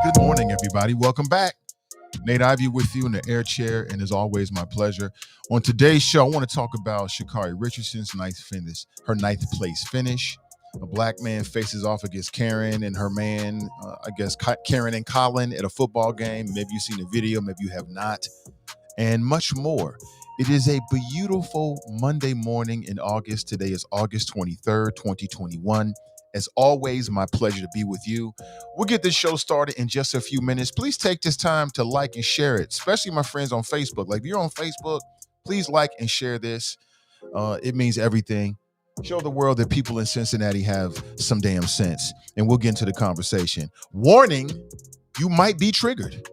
Good morning, everybody. Welcome back. Nate Ivey with you in the air chair, and as always, my pleasure. On today's show, I want to talk about Sha Carri Richardson's ninth place finish. A black man faces off against Karen and her man, Karen and Colin at a football game. Maybe you've seen the video, maybe you have not, and much more. It is a beautiful Monday morning in August. Today is August 23rd, 2021. As always, my pleasure to be with you. We'll get this show started in just a few minutes. Please take this time to like and share it, especially my friends on Facebook. Like, if you're on Facebook, please like and share this. It means everything. Show the world that people in Cincinnati have some damn sense. And we'll get into the conversation. Warning, you might be triggered.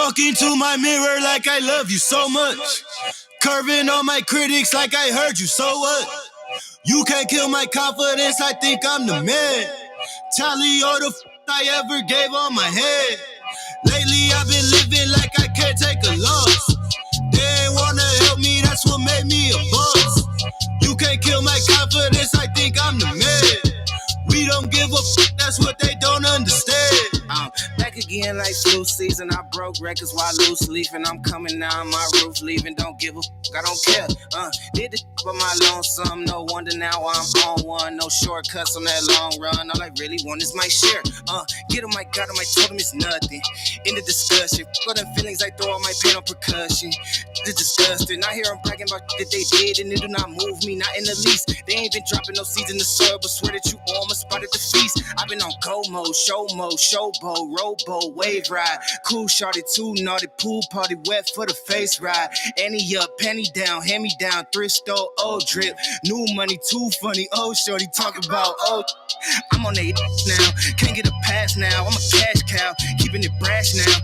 Talking to my mirror like I love you so much. Curving on my critics like I heard you, so what? You can't kill my confidence, I think I'm the man. Tally all the I ever gave on my head. Lately I've been living like I can't take a loss. They ain't wanna help me, that's what made me a boss. You can't kill my confidence, I think I'm the man. We don't give a that's what they don't understand. I'm back again like flu season. I broke records while loose leaf, and I'm coming down my roof, leaving. Don't give a I don't care. Did the for my lonesome. No wonder now I'm on one. No shortcuts on that long run. All I really want is my share. Get on my God, on my totem is nothing. In the discussion, for them feelings, I throw all my pain on percussion. It's disgusting. I hear them bragging about that they did, and it do not move me, not in the least. They ain't been dropping no seeds in the soil, but swear that you almost spotted the feast. I've been on go mode, showboat, rowboat, wave ride. Cool shorty, too naughty, pool party, wet for the face ride. Annie up, penny down, hand me down, thrift store, old drip. New money, too funny, old shorty, talking about old. I'm on they now, can't get a pass now. I'm a cash cow, keeping it brash now.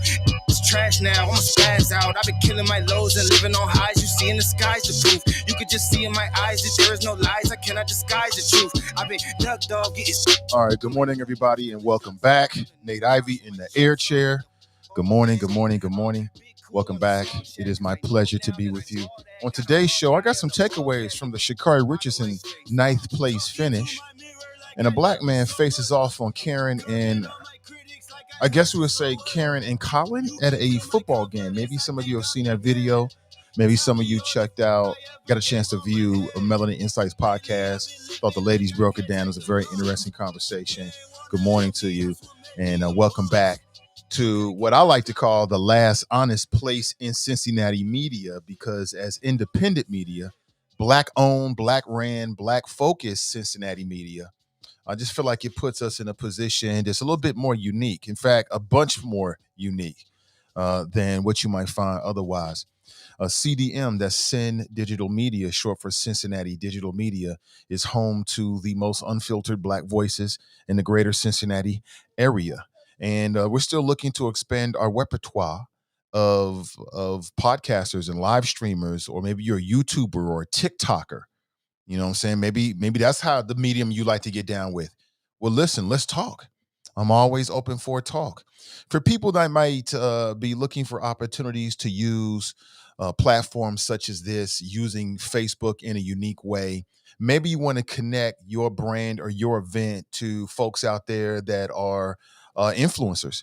It's trash now, I'ma spaz out. I've been killing my lows and living on highs. You see in the skies the proof. You could just see in my eyes that there is no lies. I cannot disguise the truth. I've been duck dog getting. All right, good morning, everybody, and welcome back. Nate Ivey in the air chair. Good morning, good morning, good morning. Welcome back. It is my pleasure to be with you. On today's show, I got some takeaways from the Sha Carri Richardson ninth place finish. And a black man faces off on Karen and I guess we would say Karen and Colin at a football game. Maybe some of you have seen that video. Maybe some of you checked out, got a chance to view a Melanie Insights podcast. Thought the ladies broke it down. It was a very interesting conversation. Good morning to you, and welcome back to what I like to call the last honest place in Cincinnati media, because as independent media, black owned, black ran, black focused Cincinnati media, I just feel like it puts us in a position that's a little bit more unique. In fact, a bunch more unique than what you might find otherwise. CDM, that's Sin Digital Media, short for Cincinnati Digital Media, is home to the most unfiltered black voices in the greater Cincinnati area. And we're still looking to expand our repertoire of podcasters and live streamers, or maybe you're a YouTuber or a TikToker. You know what I'm saying? Maybe that's how the medium you like to get down with. Well, listen, let's talk. I'm always open for a talk. For people that might be looking for opportunities to use platforms such as this, using Facebook in a unique way, maybe you want to connect your brand or your event to folks out there that are influencers,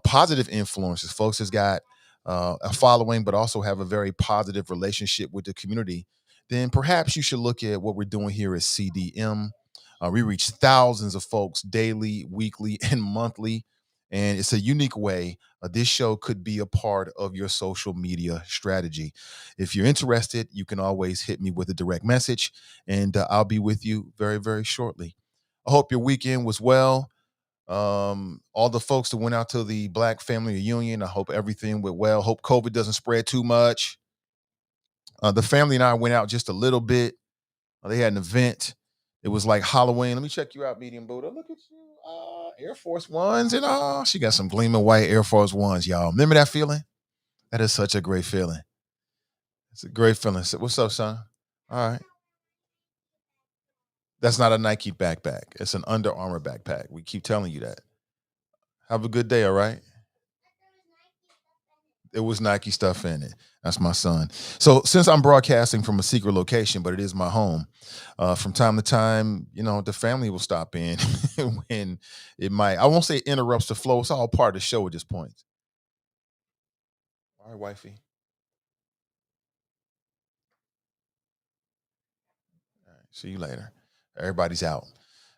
positive influencers, folks that's got a following, but also have a very positive relationship with the community. Then perhaps you should look at what we're doing here at CDM. We reach thousands of folks daily, weekly, and monthly, and it's a unique way. This show could be a part of your social media strategy. If you're interested, you can always hit me with a direct message, and I'll be with you very, very shortly. I hope your weekend was well. All the folks that went out to the Black Family Reunion, I hope everything went well. Hope COVID doesn't spread too much. The family and I went out just a little bit. They had an event. It was like Halloween. Let me check you out, Medium Buddha. Look at you. Air Force Ones and she got some gleaming white Air Force Ones, y'all. Remember that feeling? That is such a great feeling. It's a great feeling. So, what's up, son? All right. That's not a Nike backpack. It's an Under Armour backpack. We keep telling you that. Have a good day, all right? It was Nike stuff in it. That's my son. So since I'm broadcasting from a secret location, but it is my home, from time to time, the family will stop in when it might. I won't say it interrupts the flow. It's all part of the show at this point. All right, wifey. All right, see you later. Everybody's out.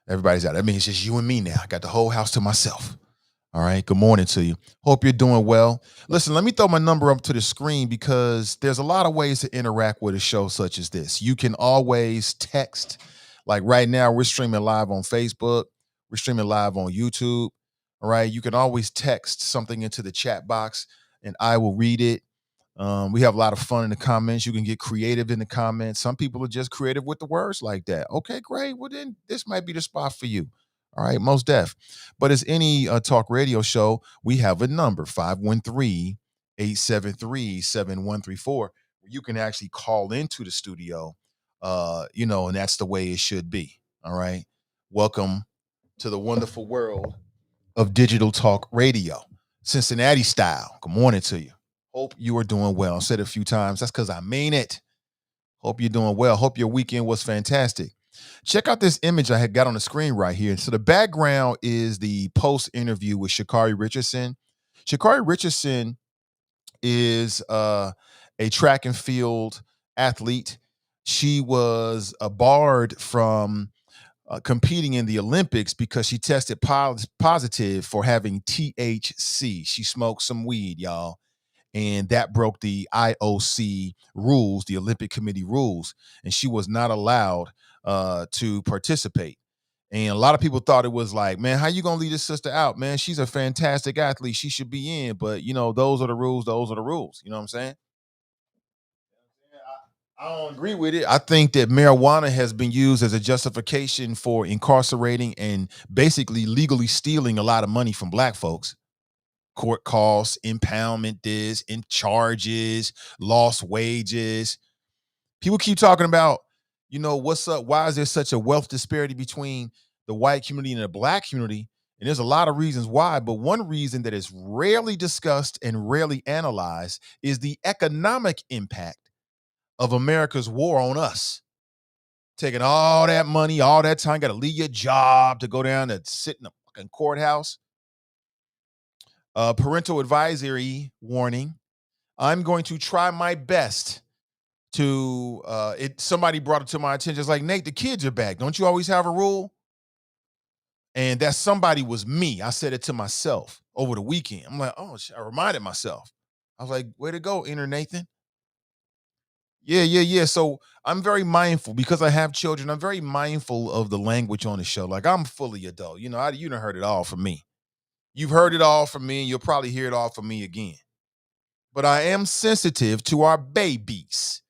Everybody's out. That means it's just you and me now. I got the whole house to myself. All right. Good morning to you. Hope you're doing well. Listen, let me throw my number up to the screen because there's a lot of ways to interact with a show such as this. You can always text. Like right now, we're streaming live on Facebook. We're streaming live on YouTube. All right. You can always text something into the chat box and I will read it. We have a lot of fun in the comments. You can get creative in the comments. Some people are just creative with the words like that. Okay, great. Well, then this might be the spot for you. All right, most deaf. But as any talk radio show, we have a number, 513 873-7134, where you can actually call into the studio, and that's the way it should be. All right. Welcome to the wonderful world of digital talk radio, Cincinnati style. Good morning to you. Hope you are doing well. I said it a few times. That's because I mean it. Hope you're doing well. Hope your weekend was fantastic. Check out this image I had got on the screen right here. So the background is the post interview with Sha Carri Richardson. Sha Carri Richardson is a track and field athlete. She was barred from competing in the Olympics because she tested positive for having THC. She smoked some weed, y'all. And that broke the IOC rules, the Olympic Committee rules, and she was not allowed to participate. And a lot of people thought it was like, man, how you gonna leave this sister out, man? She's a fantastic athlete. She should be in. But those are the rules. Those are the rules. You know what I'm saying? I don't agree with it. I think that marijuana has been used as a justification for incarcerating and basically legally stealing a lot of money from black folks. Court costs, impoundment this, in charges, lost wages. People keep talking about, what's up? Why is there such a wealth disparity between the white community and the black community? And there's a lot of reasons why, but one reason that is rarely discussed and rarely analyzed is the economic impact of America's war on us. Taking all that money, all that time, got to leave your job to go down and sit in a fucking courthouse. Parental advisory warning. I'm going to try my best to somebody brought it to my attention. It's like, Nate, the kids are back. Don't you always have a rule? And that somebody was me. I said it to myself over the weekend. I'm like, oh, I reminded myself. I was like, way to go, Inner Nathan. Yeah. So I'm very mindful because I have children. I'm very mindful of the language on the show. Like, I'm fully adult. You done heard it all from me. You've heard it all from me, and you'll probably hear it all from me again. But I am sensitive to our babies,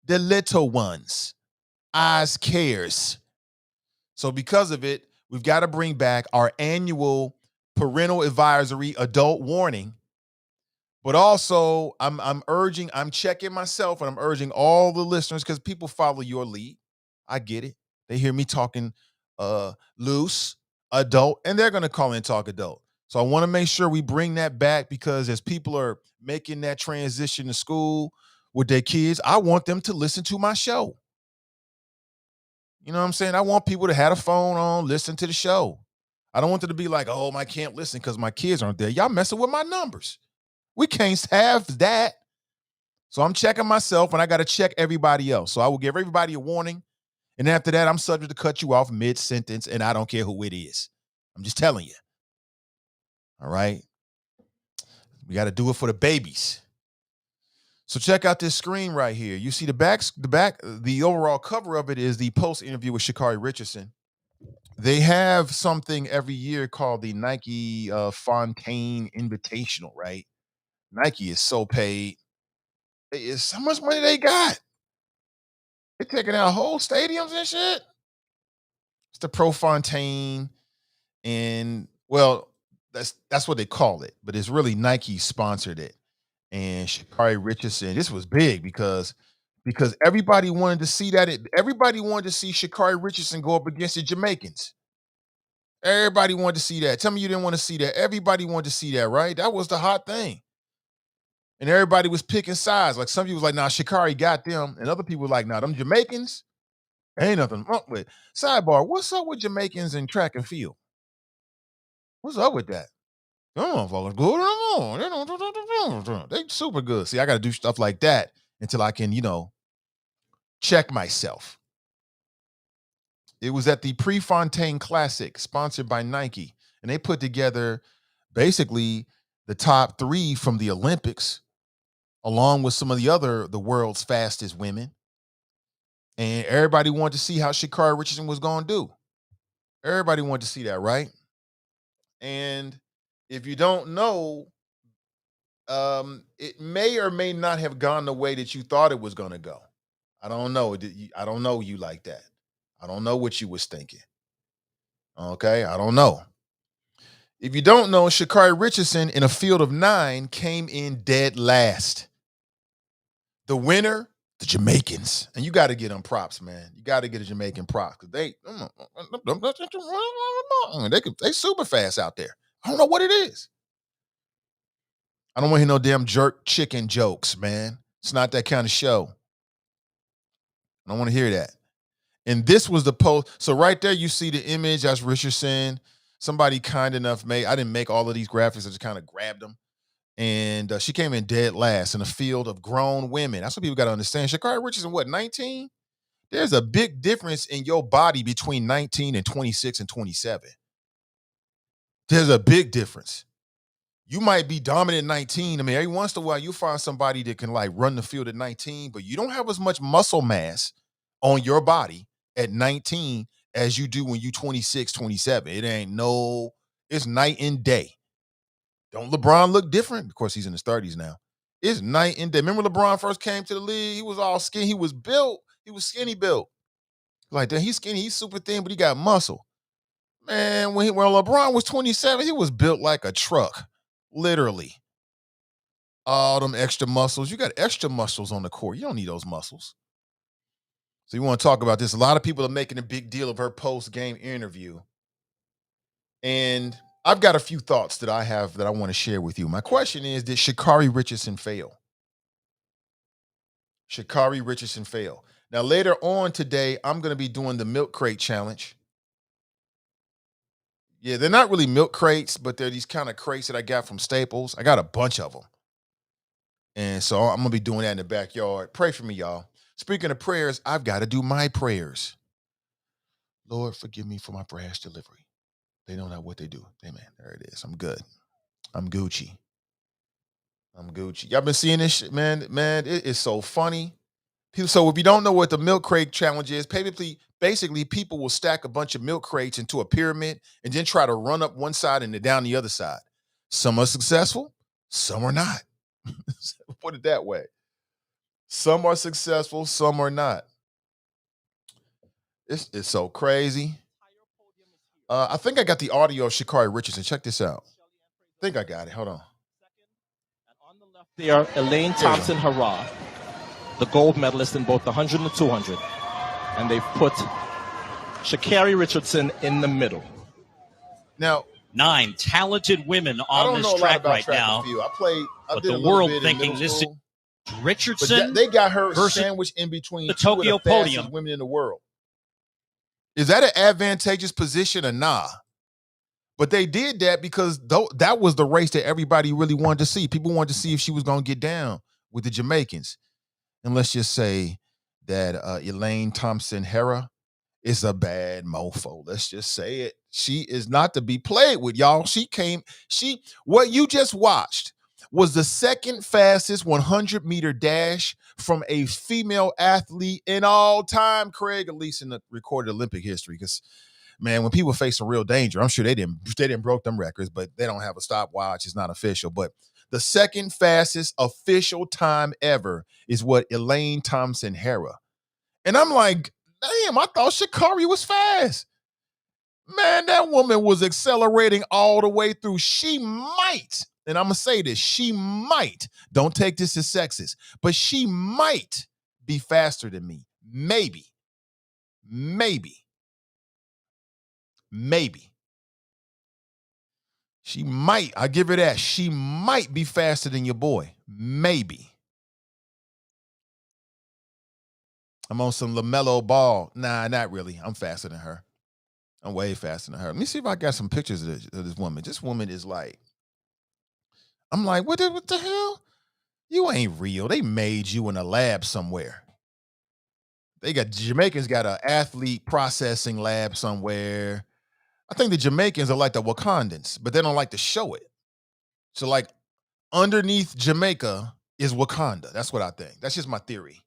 the little ones, eyes cares. So because of it, we've got to bring back our annual parental advisory adult warning. But also, I'm checking myself, and I'm urging all the listeners, because people follow your lead. I get it. They hear me talking loose, adult, and they're gonna call in and talk adult. So I want to make sure we bring that back, because as people are making that transition to school with their kids, I want them to listen to my show. You know what I'm saying? I want people to have a phone on, listen to the show. I don't want them to be like, oh, I can't listen because my kids aren't there. Y'all messing with my numbers. We can't have that. So I'm checking myself, and I got to check everybody else. So I will give everybody a warning. And after that, I'm subject to cut you off mid-sentence, and I don't care who it is. I'm just telling you. All right? We got to do it for the babies. So check out this screen right here. You see the overall cover of it is the post interview with Sha Carri Richardson. They have something every year called the Nike Fontaine Invitational, right? Nike is so paid. It's how much money they got. They're taking out whole stadiums and shit. It's the Pro Fontaine, and well, that's what they call it, but it's really Nike sponsored it. And Sha Carri Richardson, this was big because everybody wanted to see that. Everybody wanted to see Sha Carri Richardson go up against the Jamaicans. Everybody wanted to see that. Tell me you didn't want to see that. Everybody wanted to see that, right? That was the hot thing. And everybody was picking sides. Like, some people was like, nah, Sha Carri got them. And other people were like, nah, them Jamaicans, ain't nothing wrong with. Sidebar, what's up with Jamaicans in track and field? What's up with that? Them motherfuckers good. They super good. See, I got to do stuff like that until I can, check myself. It was at the Prefontaine Classic, sponsored by Nike. And they put together basically the top 3 from the Olympics, along with some of the world's fastest women. And everybody wanted to see how Sha Carri Richardson was going to do. Everybody wanted to see that, right? And if you don't know, it may or may not have gone the way that you thought it was going to go. I don't know. I don't know you like that. I don't know what you was thinking. Okay, I don't know. If you don't know, Sha Carri Richardson in a field of 9 came in dead last. The winner, the Jamaicans. And you got to get them props, man. You got to get a Jamaican props because they super fast out there. I don't know what it is. I don't want to hear no damn jerk chicken jokes, man. It's not that kind of show. I don't want to hear that. And this was the post. So right there, you see the image. That's Richardson. Somebody kind enough made. I didn't make all of these graphics. I just kind of grabbed them. And she came in dead last in a field of grown women. That's what people got to understand. Sha Carri Richardson, what, 19? There's a big difference in your body between 19 and 26 and 27. There's a big difference. You might be dominant at 19. I mean, every once in a while, you find somebody that can like run the field at 19, but you don't have as much muscle mass on your body at 19 as you do when you 26, 27. It's night and day. Don't LeBron look different? Of course, he's in his 30s now. It's night and day. Remember LeBron first came to the league? He was all skinny. He was built. He was skinny built. Like that, he's skinny. He's super thin, but he got muscle. Man, when LeBron was 27, he was built like a truck, literally. All them extra muscles. You got extra muscles on the court. You don't need those muscles. So you want to talk about this. A lot of people are making a big deal of her post-game interview. And I've got a few thoughts that I have that I want to share with you. My question is, did Sha Carri Richardson fail? Sha Carri Richardson fail. Now, later on today, I'm going to be doing the milk crate challenge. Yeah, they're not really milk crates, but they're these kind of crates that I got from Staples. I got a bunch of them. And so I'm going to be doing that in the backyard. Pray for me, y'all. Speaking of prayers, I've got to do my prayers. Lord, forgive me for my brash delivery. They don't know what they do. Amen. There it is. I'm good. I'm Gucci. Y'all been seeing this shit, man? Man, it is so funny. So if you don't know what the milk crate challenge is, basically people will stack a bunch of milk crates into a pyramid and then try to run up one side and then down the other side. Some are successful, some are not. Put it that way. Some are successful, some are not. It's so crazy. I think I got the audio of Sha Carri Richardson. Check this out. I think I got it. Hold on. On the left there, Elaine Thompson-Herah, the gold medalist in both the 100 and the 200. And they've put Sha Carri Richardson in the middle. Now, 9 talented women on this track right now. But the world thinking this is Richardson. They got her sandwiched in between the two Tokyo of the fastest podium. women in the world. Is that an advantageous position or nah? But they did that because that was the race that everybody really wanted to see. People wanted to see if she was going to get down with the Jamaicans. And let's just say that Elaine Thompson-Herah is a bad mofo. Let's just say it. She is not to be played with, y'all. What you just watched was the second fastest 100-meter dash from a female athlete in all time, Craig, at least in the recorded Olympic history. Because, man, when people face some real danger, I'm sure they didn't broke them records, but they don't have a stopwatch. It's not official. But the second fastest official time ever is what Elaine Thompson-Herah. And I'm like, damn, I thought Sha Carri was fast. Man, that woman was accelerating all the way through. She might, and I'm going to say this, she might, don't take this as sexist, but she might be faster than me. Maybe. She might, I give her that. She might be faster than your boy. Maybe. I'm on some LaMelo Ball. Nah, not really. I'm faster than her. I'm way faster than her. Let me see if I got some pictures of this woman. This woman is like, I'm like, what the hell? You ain't real. They made you in a lab somewhere. Jamaicans got an athlete processing lab somewhere. I think the Jamaicans are like the Wakandans, but they don't like to show it. So like underneath Jamaica is Wakanda. That's what I think. That's just my theory.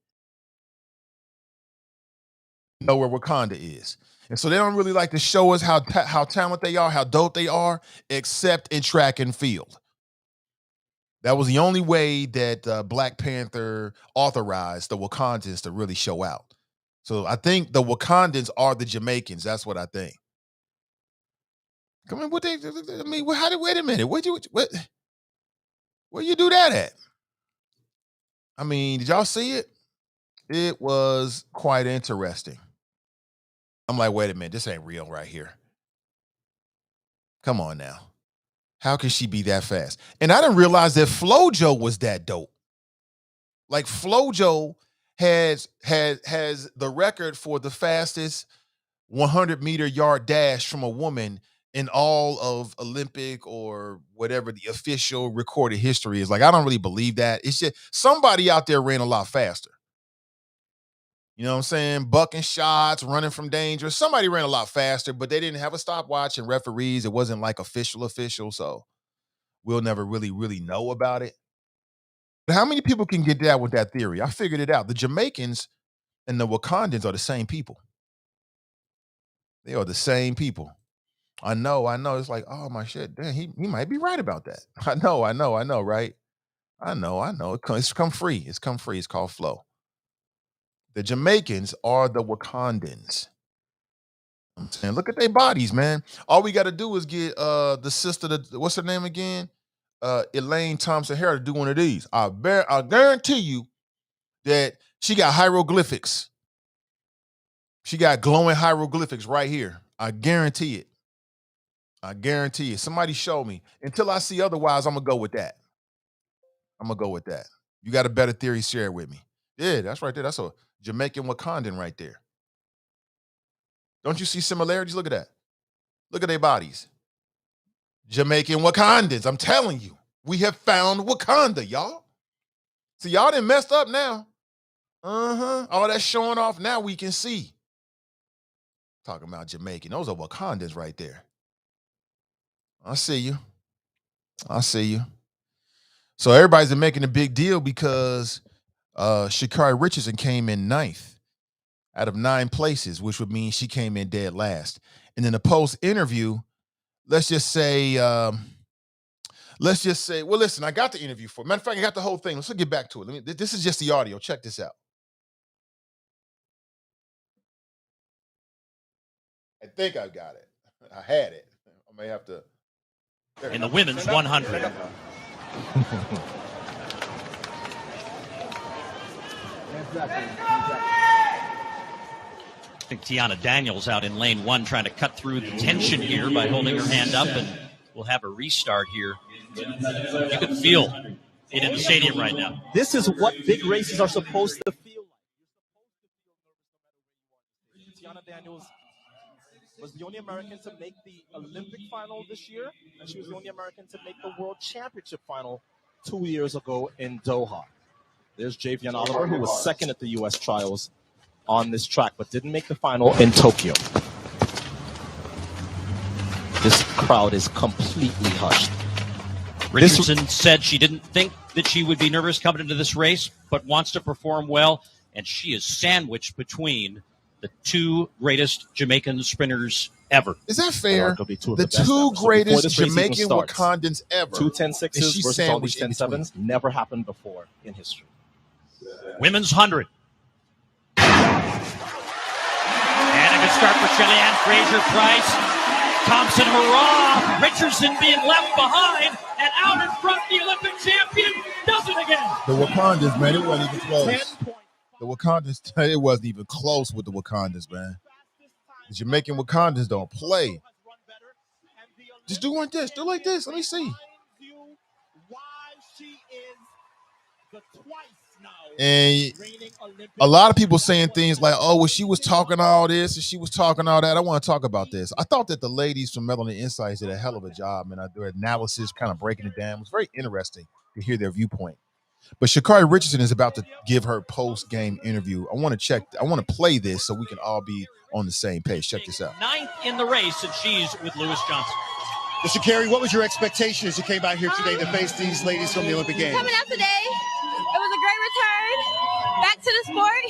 Know where Wakanda is. And so they don't really like to show us how talented they are, how dope they are, except in track and field. That was the only way that Black Panther authorized the Wakandans to really show out. So I think the Wakandans are the Jamaicans. That's what I think. Come on, wait a minute. Where you do that at? I mean, did y'all see it? It was quite interesting. I'm like, wait a minute, this ain't real right here. Come on now. How can she be that fast? And I didn't realize that Flojo was that dope. Like Flojo has the record for the fastest 100-meter yard dash from a woman in all of Olympic or whatever the official recorded history is. Like, I don't really believe that. It's just somebody out there ran a lot faster. You know what I'm saying? Bucking shots, running from danger. Somebody ran a lot faster, but they didn't have a stopwatch and referees. It wasn't like official, so we'll never really know about it. But how many people can get that with that theory? I figured it out. The Jamaicans and the Wakandans are the same people. They are the same people. I know. It's like, oh my shit, damn, he might be right about that. I know, right? I know. It's come free. It's called flow. The Jamaicans are the Wakandans. I'm saying, look at their bodies, man. All we got to do is get the sister, what's her name again? Elaine Thompson-Herah to do one of these. I guarantee you that she got hieroglyphics. She got glowing hieroglyphics right here. I guarantee it. Somebody show me. Until I see otherwise, I'm going to go with that. You got a better theory, share it with me. Yeah, that's right there. That's a Jamaican Wakandan right there. Don't you see similarities? Look at that. Look at their bodies. Jamaican Wakandans. I'm telling you. We have found Wakanda, y'all. So y'all done messed up now. All that showing off now we can see. Talking about Jamaican. Those are Wakandans right there. I see you. So everybody's been making a big deal because Sha Carri Richardson came in 9th out of 9 places, which would mean she came in dead last. And in the post-interview, let's just say, well, listen, I got the interview for it. Matter of fact, I got the whole thing. Let's get back to it. This is just the audio. Check this out. I think I got it. I had it. I may have to. In the women's 100. I think Tiana Daniels out in lane 1 trying to cut through the tension here by holding her hand up, and we'll have a restart here. You can feel it in the stadium right now. This is what big races are supposed to feel like. Tiana Daniels was the only American to make the Olympic final this year, and she was the only American to make the World Championship final 2 years ago in Doha. There's Javian Oliver, who was second at the U.S. trials on this track, but didn't make the final in Tokyo. This crowd is completely hushed. Richardson said she didn't think that she would be nervous coming into this race, but wants to perform well, and she is sandwiched between the 2 greatest Jamaican sprinters ever. Is that fair? The 2 greatest Jamaican Wakandans ever. 2 10.6s versus all these 10.7s never happened before in history. Women's 100. And a good start for Shelly-Ann Fraser-Price. Thompson-Herah. Richardson being left behind, and out in front, the Olympic champion does it again. The Wakandans, man, it wasn't even close. The Wakandans, it wasn't even close with the Wakandans, man. The Jamaican Wakandans don't play. Just do like this. Do like this. Let me see. And a lot of people saying things like, oh, well, she was talking all this and she was talking all that. I want to talk about this. I thought that the ladies from Melanin Insights did a hell of a job, and their analysis kind of breaking it down. It was very interesting to hear their viewpoint. But Sha Carri Richardson is about to give her post-game interview. I want to play this so we can all be on the same page. Check this out. 9th in the race, and she's with Lewis Johnson. Sha Carri, what was your expectation as you came out here today to face these ladies from the Olympic Games? Coming out today, it was a great return back to the sport.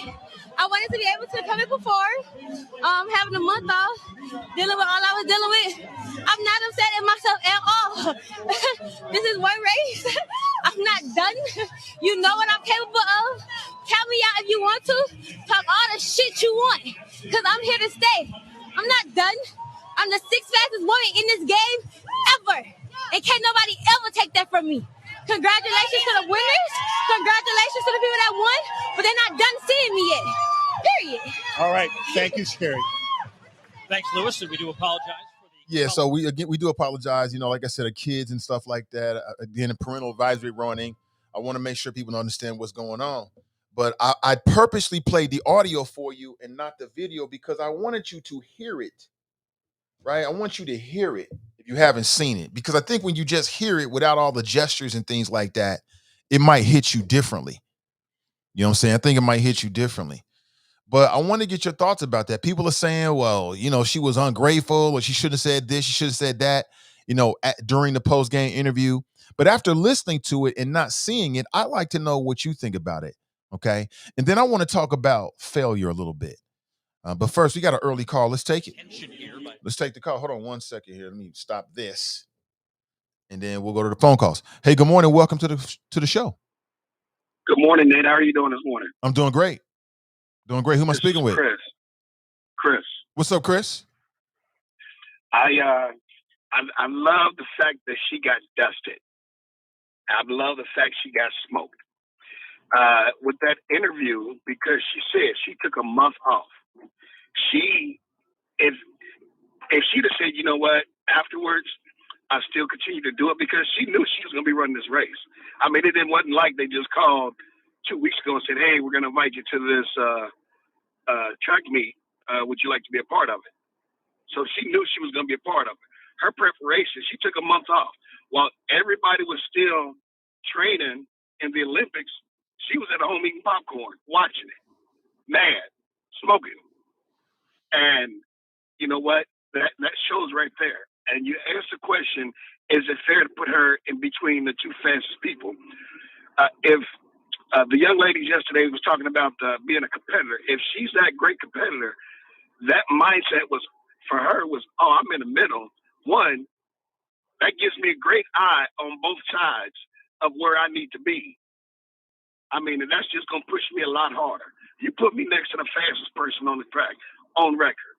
I wanted to be able to come in before, having a month off, dealing with all I was dealing with. I'm not upset at myself at all. This is one race. I'm not done. You know what I'm capable of. Count me out if you want to. Talk all the shit you want, because I'm here to stay. I'm not done. I'm the sixth fastest woman in this game ever. And can't nobody ever take that from me. Congratulations to the winners. Congratulations to the people that won, but they're not done seeing me yet. Period. All right. Thank you, Sha Carri. Thanks, Lewis, and we do apologize for the. Yeah, so we do apologize. You know, like I said, kids and stuff like that. Again, a parental advisory running. I want to make sure people understand what's going on. But I purposely played the audio for you and not the video because I wanted you to hear it. Right? I want you to hear it if you haven't seen it. Because I think when you just hear it without all the gestures and things like that, it might hit you differently. You know what I'm saying? I think it might hit you differently. But I want to get your thoughts about that. People are saying, well, you know, she was ungrateful or she should have said this, she should have said that, you know, during the post-game interview. But after listening to it and not seeing it, I'd like to know what you think about it. Okay. And then I want to talk about failure a little bit. But first, we got an early call. Let's take it. Let's take the call. Hold on 1 second here. Let me stop this. And then we'll go to the phone calls. Hey, good morning. Welcome to the show. Good morning, Nate. How are you doing this morning? I'm doing great. Doing great. Who am I speaking with? Chris. What's up, Chris? I love the fact that she got dusted. I love the fact she got smoked. With that interview, because she said she took a month off. If she'd have said, you know what, afterwards, I still continue to do it because she knew she was going to be running this race. I mean, it wasn't like they just called 2 weeks ago and said, hey, we're going to invite you to this track meet. Would you like to be a part of it? So she knew she was going to be a part of it. Her preparation, she took a month off. While everybody was still training in the Olympics, she was at home eating popcorn, watching it, mad, smoking. And you know what? That shows right there. And you ask the question, is it fair to put her in between the two fastest people? If the young lady yesterday was talking about being a competitor, if she's that great competitor, that mindset was, for her, was, oh, I'm in the middle. One, that gives me a great eye on both sides of where I need to be. I mean, and that's just going to push me a lot harder. You put me next to the fastest person on the track, on record,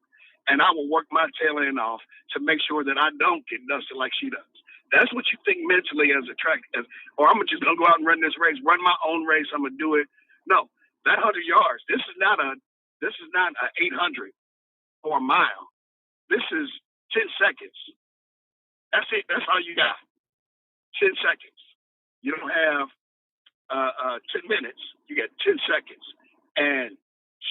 and I will work my tail end off to make sure that I don't get dusted like she does. That's what you think mentally as a track, or I'm just going to go out and run this race, run my own race. I'm going to do it. No, that 100 yards, this is not a 800 or a mile. This is 10 seconds. That's it. That's all you got. 10 seconds. You don't have 10 minutes. You got 10 seconds. And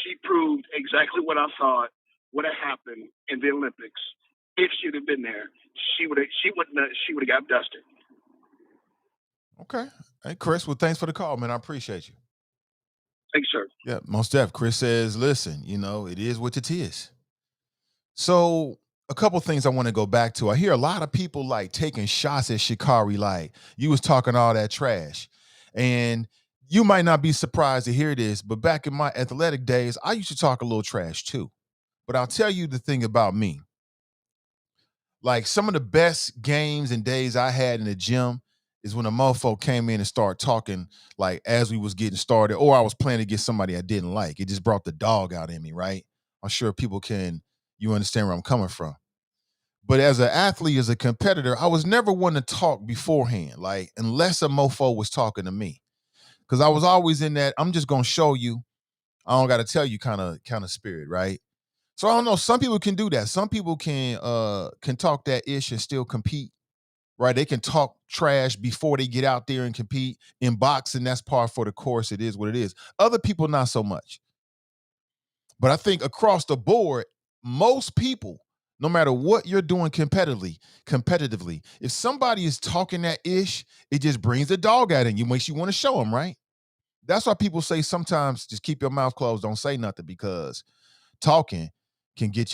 she proved exactly what I thought would have happened in the Olympics. If she'd have been there, she would have got dusted. Okay. Hey, Chris, well, thanks for the call, man. I appreciate you. Thanks, sir. Yeah, most def. Chris says, listen, you know, it is what it is. So a couple things I want to go back to. I hear a lot of people like taking shots at Sha Carri, like you was talking all that trash. And you might not be surprised to hear this, but back in my athletic days, I used to talk a little trash too. But I'll tell you the thing about me. Like some of the best games and days I had in the gym is when a mofo came in and started talking like as we was getting started, or I was playing against somebody I didn't like. It just brought the dog out in me, right? I'm sure you understand where I'm coming from. But as an athlete, as a competitor, I was never one to talk beforehand, like unless a mofo was talking to me. Because I was always in that, I'm just gonna show you, I don't gotta tell you kind of spirit, right? So I don't know. Some people can do that. Some people can talk that ish and still compete, right? They can talk trash before they get out there and compete. In boxing, that's par for the course. It is what it is. Other people, not so much. But I think across the board, most people, no matter what you're doing competitively, if somebody is talking that ish, it just brings the dog out in you, makes you want to show them, right? That's why people say sometimes just keep your mouth closed, don't say nothing, because talking can get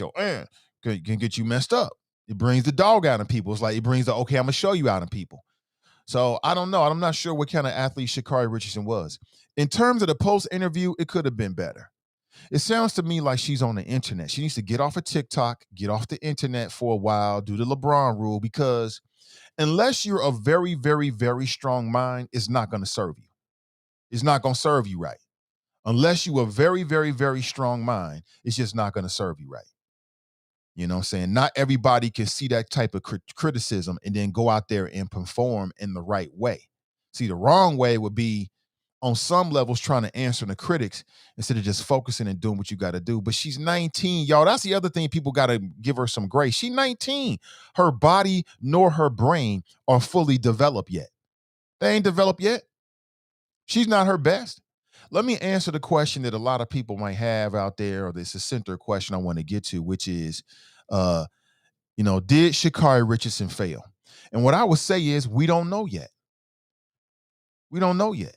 can get you messed up. It brings the dog out in people. It's like it brings the okay, I'm gonna show you out in people. So I don't know. I'm not sure what kind of athlete Sha Carri Richardson was. In terms of the post interview, it could have been better. It sounds to me like she's on the internet. She needs to get off of TikTok, get off the internet for a while, do the LeBron rule, because unless you're a very, very, very strong mind, it's not going to serve you. It's not going to serve you right. Unless you are very, very, very strong mind, it's just not going to serve you right. You know what I'm saying? Not everybody can see that type of criticism and then go out there and perform in the right way. See, the wrong way would be on some levels trying to answer the critics instead of just focusing and doing what you got to do. But she's 19, y'all. That's the other thing. People got to give her some grace. She's 19. Her body nor her brain are fully developed yet. They ain't developed yet. She's not her best. Let me answer the question that a lot of people might have out there, or this is a center question I want to get to, which is, did Sha Carri Richardson fail? And what I would say is we don't know yet. We don't know yet.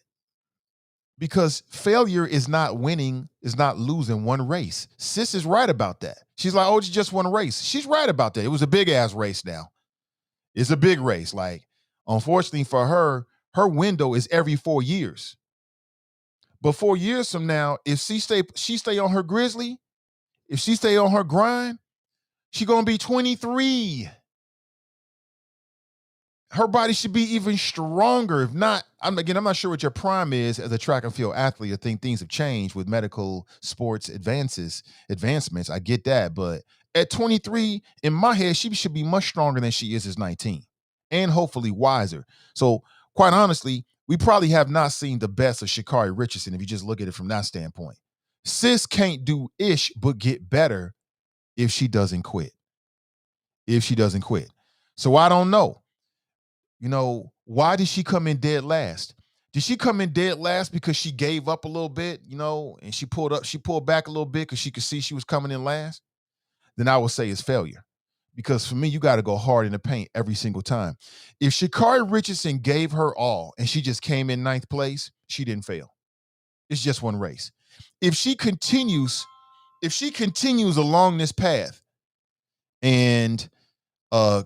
Because failure is not winning, is not losing one race. Sis is right about that. She's like, oh, it's just one race. She's right about that. It was a big ass race now. It's a big race. Like, unfortunately for her, her window is every 4 years. But 4 years from now, if she stay on her grizzly, if she stay on her grind, she gonna be 23. Her body should be even stronger. If not, I'm not sure what your prime is as a track and field athlete. I think things have changed with medical sports advancements. I get that, but at 23, in my head, she should be much stronger than she is as 19, and hopefully wiser. So, quite honestly, we probably have not seen the best of Sha Carri Richardson if you just look at it from that standpoint. Sis can't do ish but get better if she doesn't quit. So I don't know. Why did she come in dead last? Did she come in dead last because she gave up a little bit, and she pulled back a little bit because she could see she was coming in last? Then I would say it's failure. Because for me, you got to go hard in the paint every single time. If Sha Carri Richardson gave her all and she just came in 9th place, she didn't fail. It's just one race. If she continues along this path and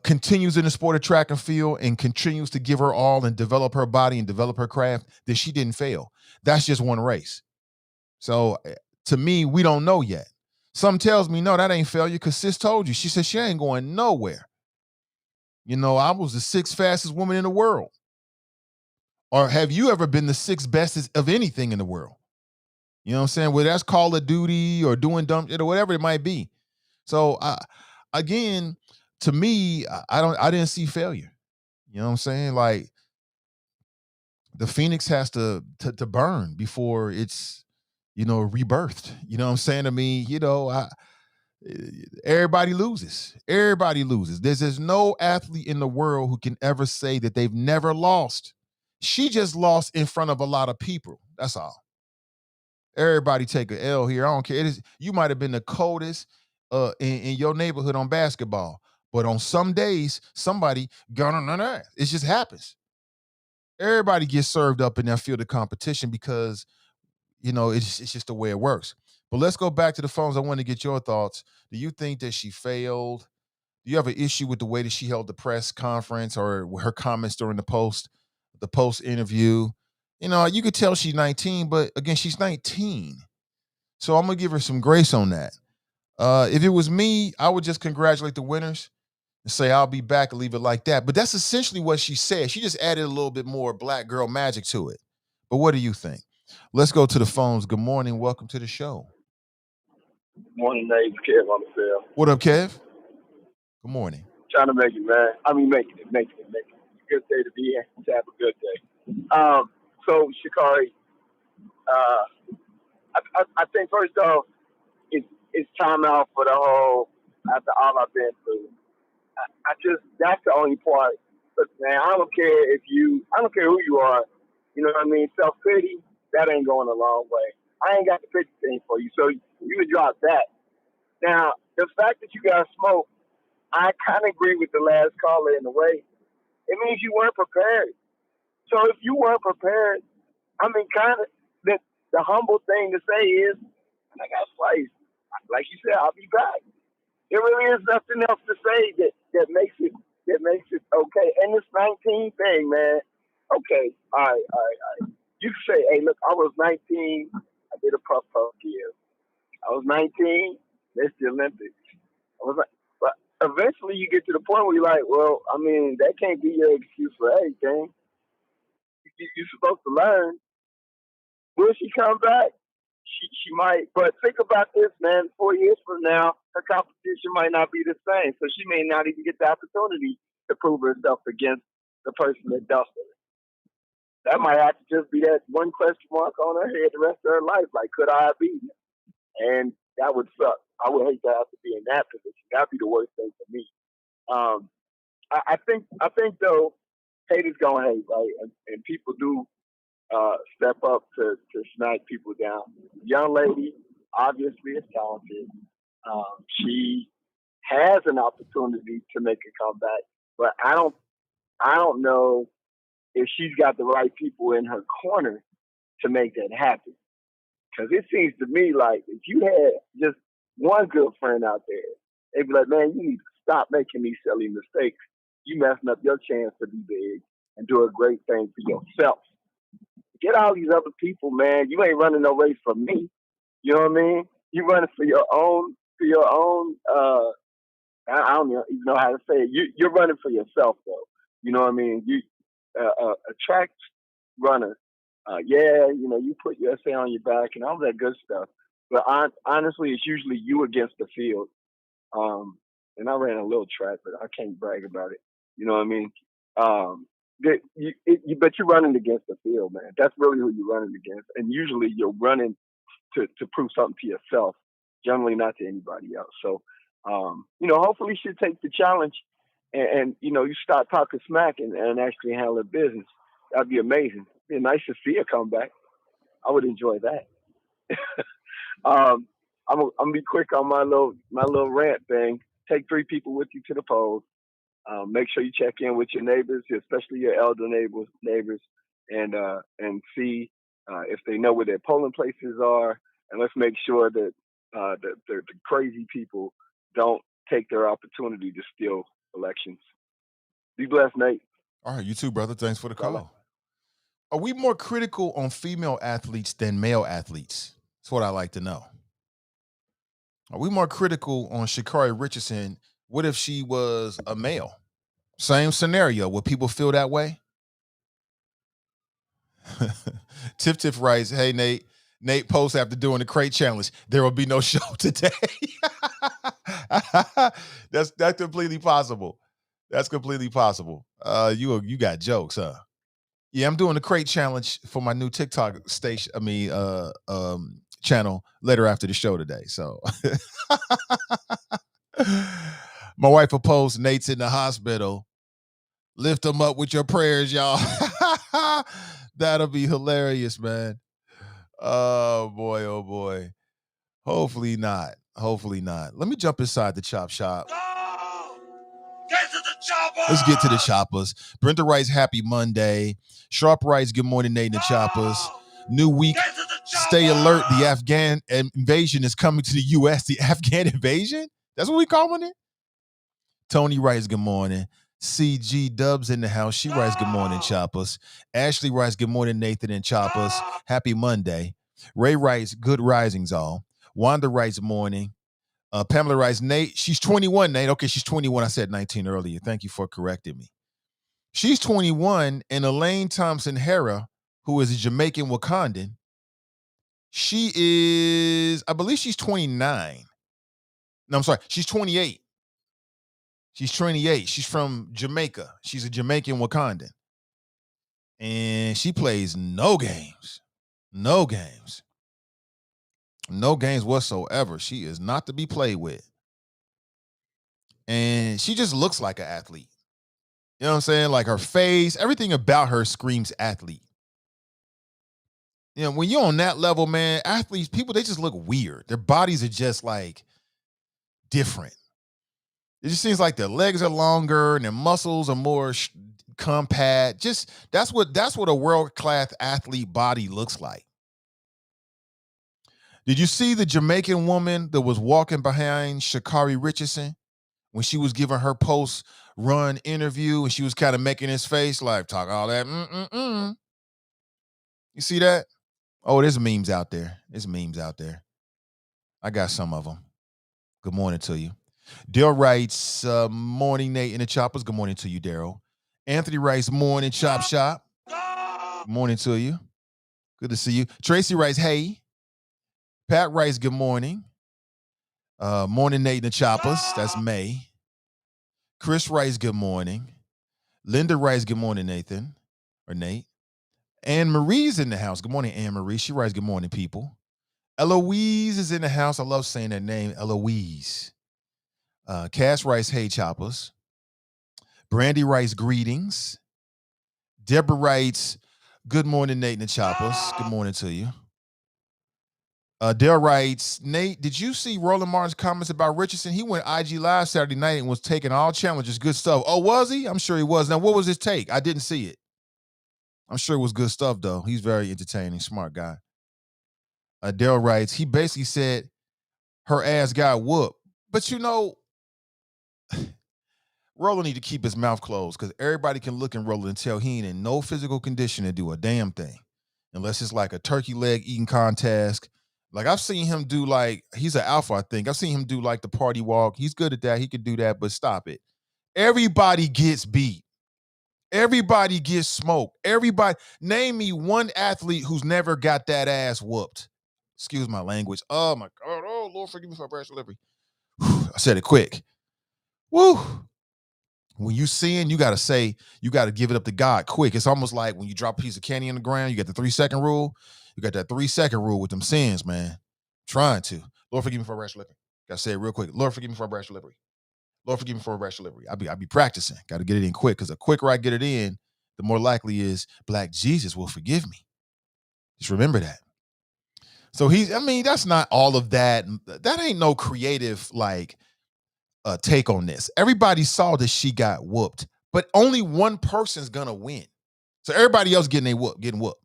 continues in the sport of track and field and continues to give her all and develop her body and develop her craft, then she didn't fail. That's just one race. So to me, we don't know yet. Some tells me, no, that ain't failure because sis told you. She said she ain't going nowhere. I was the 6th fastest woman in the world. Or have you ever been the 6th bestest of anything in the world? You know what I'm saying? Whether that's Call of Duty or doing dumb shit or whatever it might be. So again, to me, I didn't see failure. You know what I'm saying? Like, the phoenix has to burn before it's, rebirthed. You know what I'm saying? I mean, everybody loses. Everybody loses. There's no athlete in the world who can ever say that they've never lost. She just lost in front of a lot of people. That's all. Everybody take a L here. I don't care. You might have been the coldest in your neighborhood on basketball, but on some days, somebody got on that. It just happens. Everybody gets served up in that field of competition because, it's just the way it works. But let's go back to the phones. I want to get your thoughts. Do you think that she failed? Do you have an issue with the way that she held the press conference or her comments during the post interview? You could tell she's 19, but again, she's 19. So I'm going to give her some grace on that. If it was me, I would just congratulate the winners and say, I'll be back and leave it like that. But that's essentially what she said. She just added a little bit more black girl magic to it. But what do you think? Let's go to the phones. Good morning. Welcome to the show. Morning, Nate. Kev on the cell. What up, Kev? Good morning. Trying to make it, man. I mean, making it. It's a good day to be in. To have a good day. So, Sha Carri, I think first off, it's time out for the whole, after all I've been through. That's the only part. Look, man, I don't care who you are. You know what I mean? Self-pity, that ain't going a long way. I ain't got the pity thing for you, so you can drop that. Now, the fact that you got smoked, I kind of agree with the last caller in a way. It means you weren't prepared. So if you weren't prepared, I mean, kind of the humble thing to say is, I got sliced. Like you said, I'll be back. There really is nothing else to say that makes it okay. And this 19 thing, man. Okay, all right. You can say, hey, look, I was 19. I did a puff year. I was 19. Missed the Olympics. But eventually you get to the point where you're like, well, I mean, that can't be your excuse for everything. You're supposed to learn. Will she come back? She might. But think about this, man. 4 years from now, her competition future might not be the same. So she may not even get the opportunity to prove herself against the person that dusted her. That might have to just be that one question mark on her head the rest of her life. Like, could I have beaten her? And that would suck. I would hate to have to be in that position. That'd be the worst thing for me. I think though, hate is gonna hate, right? And people do step up to smack people down. Young lady, obviously, is talented. She has an opportunity to make a comeback, but I don't know if she's got the right people in her corner to make that happen. Because it seems to me like if you had just one good friend out there, they'd be like, man, you need to stop making these silly mistakes. You messing up your chance to be big and do a great thing for yourself. Get all these other people, man. You ain't running no race for me. You know what I mean? You running for your own, I don't even know how to say it. You're running for yourself, though. You know what I mean? You a track runner, you put your essay on your back and all that good stuff. But honestly, it's usually you against the field. And I ran a little track, but I can't brag about it. You know what I mean? But you're running against the field, man. That's really who you're running against. And usually you're running to prove something to yourself, generally not to anybody else. So, hopefully she'll take the challenge and you start talking smack and actually handle her business. That'd be amazing. It'd be nice to see her come back. I would enjoy that. I'm gonna be quick on my little rant thing. Take 3 people with you to the polls. Make sure you check in with your neighbors, especially your elder neighbors, and see if they know where their polling places are. And let's make sure that the crazy people don't take their opportunity to steal elections. Be blessed, Nate. All right, you too, brother. Thanks for the call. Are we more critical on female athletes than male athletes? That's what I like to know. Are we more critical on Sha Carri Richardson? What if she was a male? Same scenario. Would people feel that way? Tiff writes, hey, Nate posts after doing the crate challenge. There will be no show today. That's completely possible. That's completely possible. You got jokes, huh? Yeah, I'm doing the crate challenge for my new TikTok station. Channel later after the show today. So my wife proposed Nate's in the hospital. Lift him up with your prayers, y'all. That'll be hilarious, man. Oh boy. Hopefully not. Let me jump inside the chop shop. Get to the choppers! Let's get to the choppers. Brenda writes, happy Monday. Sharp writes, good morning, Nate and the choppers. New week. Stay alert. The Afghan invasion is coming to the U.S. The Afghan invasion? That's what we calling it? Tony writes, good morning. CG Dubs in the house. She writes, good morning, choppers. Ashley writes, good morning, Nathan and choppers. Happy Monday. Ray writes, good risings all. Wanda writes, morning. Pamela writes, Nate, she's 21, Nate. Okay, she's 21. I said 19 earlier. Thank you for correcting me. She's 21, and Elaine Thompson-Herah, who is a Jamaican Wakandan, she is, I believe she's 29. No, I'm sorry. She's 28. She's 28. She's from Jamaica. She's a Jamaican Wakandan. And she plays no games. No games. No games whatsoever. She is not to be played with. And she just looks like an athlete. You know what I'm saying? Like her face, everything about her screams athlete. You know, when you're on that level, man, athletes, people, they just look weird. Their bodies are just like different. It just seems like their legs are longer and their muscles are more compact. Just that's what a world-class athlete body looks like. Did you see the Jamaican woman that was walking behind Sha Carri Richardson when she was giving her post-run interview and she was kind of making his face like, talk all that, You see that? Oh, there's memes out there. I got some of them. Good morning to you. Daryl writes, morning, Nate and the choppers. Good morning to you, Daryl. Anthony writes, morning, chop shop. Good morning to you. Good to see you. Tracy writes, hey. Pat writes, good morning. Morning, Nate and the Choppers. That's May. Chris writes, good morning. Linda writes, good morning, Nathan. Or Nate. Anne Marie's in the house. Good morning, Anne Marie. She writes, good morning, people. Eloise is in the house. I love saying that name, Eloise. Cass writes, hey, Choppers. Brandy writes, greetings. Deborah writes, good morning, Nate and the Choppers. Good morning to you. Dale writes, Nate, did you see Roland Martin's comments about Richardson? He went IG Live Saturday night and was taking all challenges. Good stuff. Oh, was he? I'm sure he was. Now, what was his take? I didn't see it. I'm sure it was good stuff, though. He's very entertaining, smart guy. Dale writes, he basically said her ass got whooped. But, Roland need to keep his mouth closed because everybody can look at Roland and tell he ain't in no physical condition to do a damn thing. Unless it's like a turkey leg eating contest. Like I've seen him do he's an alpha, I think. I've seen him do the party walk. He's good at that. He could do that, but stop it. Everybody gets beat. Everybody gets smoked. Everybody, name me one athlete who's never got that ass whooped. Excuse my language. Oh my God. Oh, Lord, forgive me for brash delivery. I said it quick. Woo. When you sin, you got to give it up to God quick. It's almost like when you drop a piece of candy on the ground, you got the 3-second rule. You got that 3-second rule with them sins, man. Trying to. Lord, forgive me for rash delivery. Got to say it real quick. Lord, forgive me for rash delivery. Lord, forgive me for rash delivery. I be practicing. Got to get it in quick because the quicker I get it in, the more likely is Black Jesus will forgive me. Just remember that. So that's not all of that. That ain't no creative, take on this. Everybody saw that she got whooped, but only one person's gonna win. So everybody else getting whooped.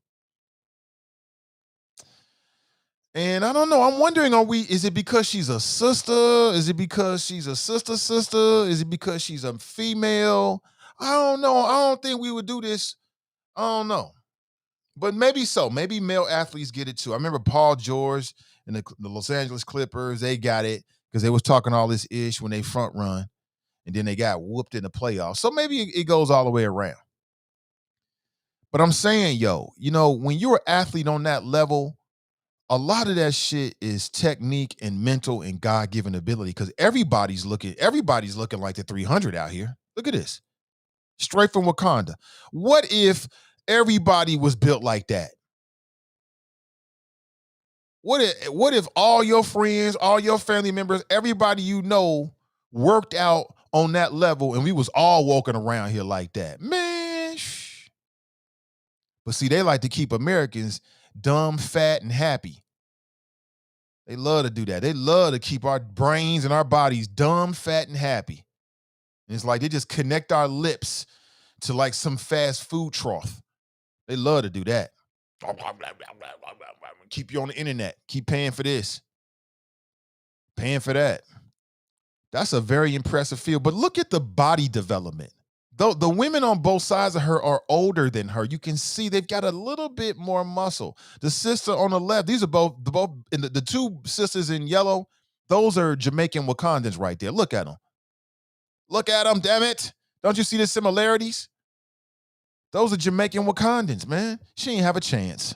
And I don't know. I'm wondering, is it because she's a sister? Is it because she's a sister? Is it because she's a female? I don't know. I don't think we would do this. I don't know. But maybe so. Maybe male athletes get it too. I remember Paul George and the Los Angeles Clippers, they got it because they was talking all this ish when they front run. And then they got whooped in the playoffs. So maybe it goes all the way around. But I'm saying, when you're an athlete on that level, a lot of that shit is technique and mental and God-given ability because everybody's looking like the 300 out here. Look at this. Straight from Wakanda. What if everybody was built like that? What if all your friends, all your family members, everybody worked out on that level and we was all walking around here like that? Man, But see, they like to keep Americans dumb, fat, and happy. They love to do that. They love to keep our brains and our bodies dumb, fat, and happy. And it's like they just connect our lips to some fast food trough. They love to do that. Keep you on the internet. Keep paying for this. Paying for that. That's a very impressive field. But look at the body development. Though the women on both sides of her are older than her, you can see they've got a little bit more muscle. The sister on the left, these are both and the two sisters in yellow, those are Jamaican Wakandans right there. Look at them. Look at them, damn it. Don't you see the similarities? Those are Jamaican Wakandans, man. She ain't have a chance.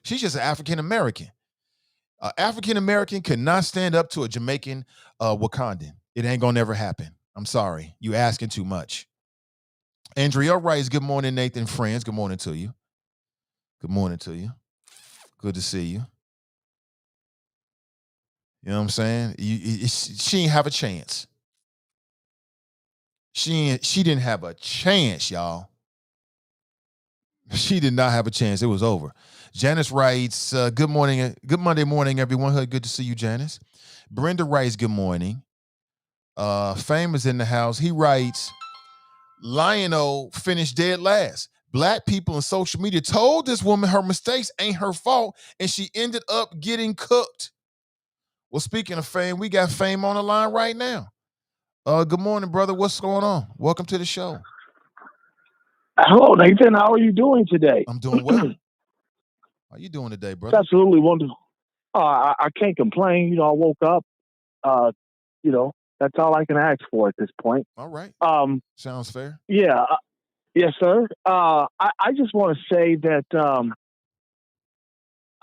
She's just an African-American. African-American cannot stand up to a Jamaican Wakandan. It ain't gonna never happen. I'm sorry. You asking too much. Andrea writes, good morning, Nathan, friends. Good morning to you. Good morning to you. Good to see you. You know what I'm saying? She ain't have a chance. She didn't have a chance, y'all. She did not have a chance. It was over. Janice writes, good morning. Good Monday morning, everyone. Good to see you, Janice. Brenda writes, good morning. Fame is in the house. He writes, Lionel finished dead last. Black people in social media told this woman her mistakes ain't her fault, and she ended up getting cooked. Well, speaking of Fame, we got Fame on the line right now. Good morning, brother. What's going on? Welcome to the show. Hello, Nathan. How are you doing today? I'm doing well. How you doing today, brother? It's absolutely wonderful. I can't complain. I woke up. That's all I can ask for at this point. All right. Sounds fair. Yeah. Yes, sir. I just want to say that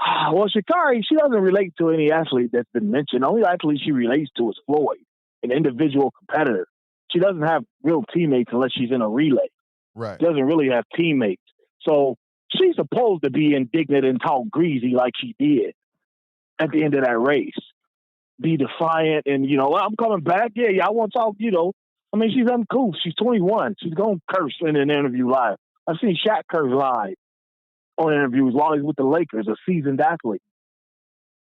Well, Sha'Carri, she doesn't relate to any athlete that's been mentioned. The only athlete she relates to is Floyd, an individual competitor. She doesn't have real teammates unless she's in a relay. Right. She doesn't really have teammates. So she's supposed to be indignant and talk greasy like she did at the end of that race. Be defiant and, I'm coming back. Yeah, I want to talk, I mean, she's uncouth. She's 21. She's going to curse in an interview live. I've seen Sha curse live on interviews while he's with the Lakers, a seasoned athlete.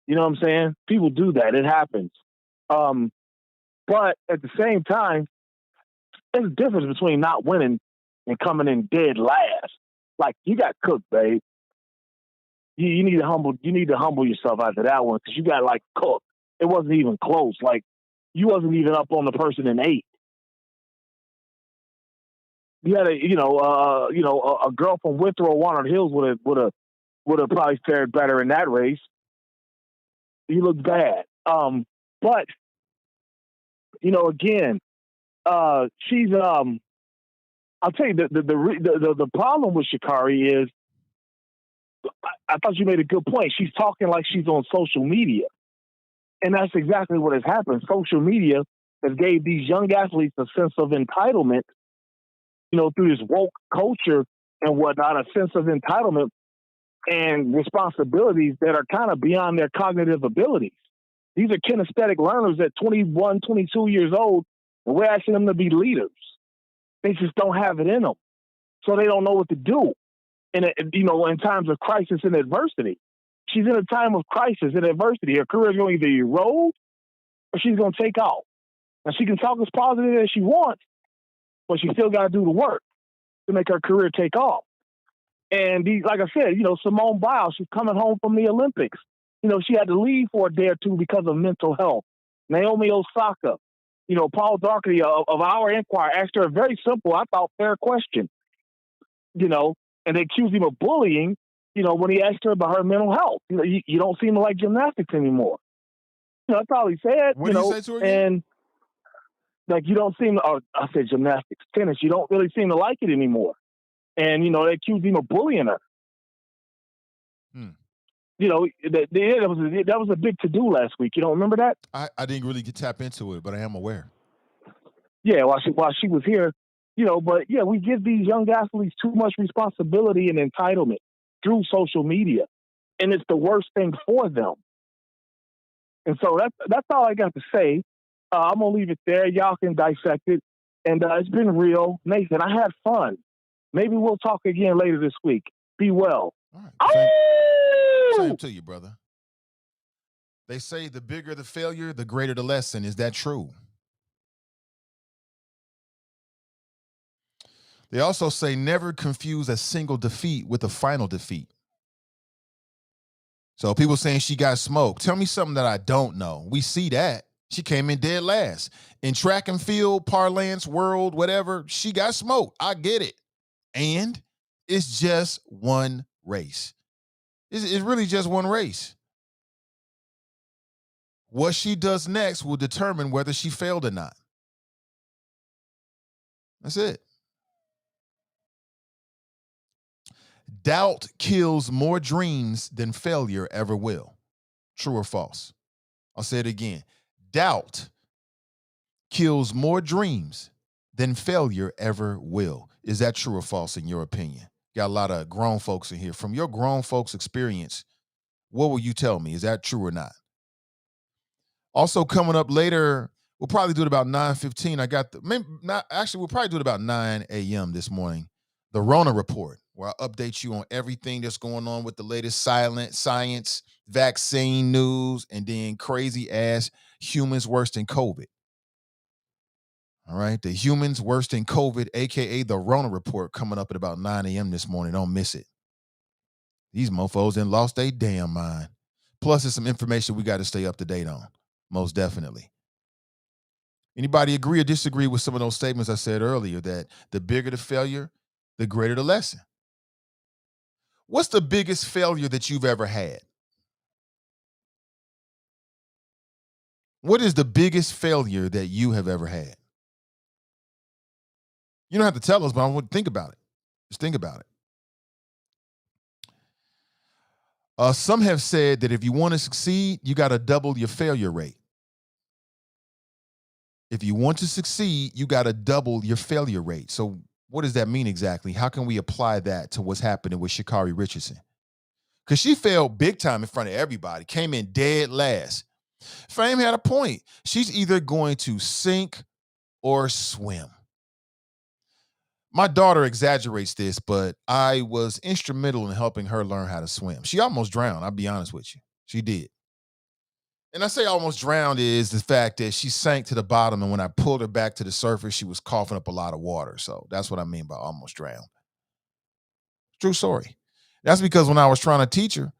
You know what I'm saying? People do that. It happens. But at the same time, there's a difference between not winning and coming in dead last. Like, you got cooked, babe. You need to humble yourself after that one because you got cooked. It wasn't even close. Like, you wasn't even up on the person in 8. You had a girl from Withrow, Walnut Hills would have probably fared better in that race. You look bad. But again, she's I'll tell you the problem with Sha'Carri is I thought you made a good point. She's talking like she's on social media. And that's exactly what has happened. Social media has gave these young athletes a sense of entitlement, through this woke culture and whatnot, a sense of entitlement and responsibilities that are kind of beyond their cognitive abilities. These are kinesthetic learners at 21, 22 years old, and we're asking them to be leaders. They just don't have it in them. So they don't know what to do in times of crisis and adversity. She's in a time of crisis and adversity. Her career is going to either erode or she's going to take off. Now, she can talk as positive as she wants, but she still got to do the work to make her career take off. And like I said, Simone Biles, she's coming home from the Olympics. She had to leave for a day or two because of mental health. Naomi Osaka, Paul Darkey of Our Inquirer asked her a very simple, I thought, fair question. And they accused him of bullying, when he asked her about her mental health. You don't seem to like gymnastics anymore. That's all he said. What did you say to her again? And you don't seem to, I said gymnastics, tennis, you don't really seem to like it anymore. And, they accused him of bullying her. That was a big to-do last week. You don't remember that? I didn't really tap into it, but I am aware. Yeah, while she was here, but yeah, we give these young athletes too much responsibility and entitlement through social media. And it's the worst thing for them. And so that's all I got to say. I'm going to leave it there. Y'all can dissect it. And it's been real. Nathan, I had fun. Maybe we'll talk again later this week. Be well. All right. Same to you, brother. They say the bigger the failure, the greater the lesson. Is that true? They also say never confuse a single defeat with a final defeat. So people saying she got smoked. Tell me something that I don't know. We see that. She came in dead last. In track and field, parlance, world, whatever, she got smoked. I get it. And it's just one race. It's really just one race. What she does next will determine whether she failed or not. That's it. Doubt kills more dreams than failure ever will. True or false? I'll say it again. Doubt kills more dreams than failure ever will. Is that true or false in your opinion? Got a lot of grown folks in here. From your grown folks experience, what will you tell me? Is that true or not? Also coming up later, we'll probably do it about 9:15. We'll probably do it about 9 a.m. this morning. The Rona Report, where I update you on everything that's going on with the latest science, vaccine news, and then crazy ass humans worse than COVID. All right, the humans worse than COVID, aka the Rona Report, coming up at about 9 a.m. this morning. Don't miss it. These mofos done lost their damn mind. Plus, there's some information we got to stay up to date on, most definitely. Anybody agree or disagree with some of those statements I said earlier that the bigger the failure, the greater the lesson? What's the biggest failure that you've ever had? What is the biggest failure that you have ever had? You don't have to tell us, but I want to think about it. Just think about it. Some have said that if you want to succeed, you got to double your failure rate. If you want to succeed, you got to double your failure rate. So what does that mean exactly? How can we apply that to what's happening with Sha Carri Richardson? Because she failed big time in front of everybody, came in dead last. Fame had a point. She's either going to sink or swim. My daughter exaggerates this, but I was instrumental in helping her learn how to swim. She almost drowned, I'll be honest with you. She did. And I say almost drowned is the fact that she sank to the bottom, and when I pulled her back to the surface, she was coughing up a lot of water. So that's what I mean by almost drowned. True story. That's because when I was trying to teach her,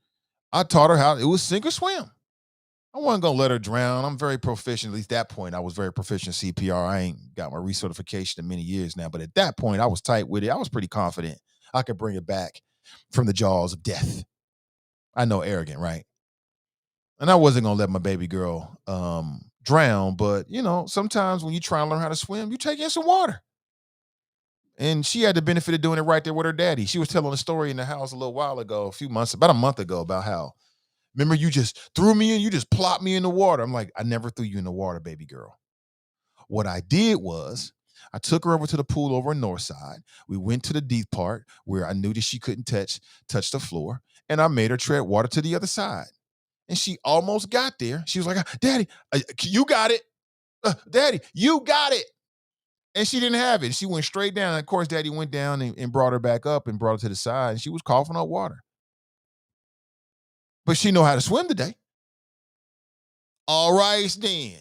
I taught her how it was sink or swim. I wasn't going to let her drown. I'm very proficient. At least that point, I was very proficient in CPR. I ain't got my recertification in many years now. But at that point, I was tight with it. I was pretty confident I could bring it back from the jaws of death. I know, arrogant, right? And I wasn't going to let my baby girl drown. But, sometimes when you try and learn how to swim, you take in some water. And she had the benefit of doing it right there with her daddy. She was telling a story in the house a little while ago, about a month ago, about how, remember, you just threw me in, you just plopped me in the water. I'm like, I never threw you in the water, baby girl. What I did was I took her over to the pool over on north side. We went to the deep part where I knew that she couldn't touch the floor, and I made her tread water to the other side. And she almost got there. She was like, Daddy, you got it. Daddy, you got it. And she didn't have it. She went straight down. And of course, Daddy went down and brought her back up and brought her to the side. And she was coughing up water. But she know how to swim today. All right, then.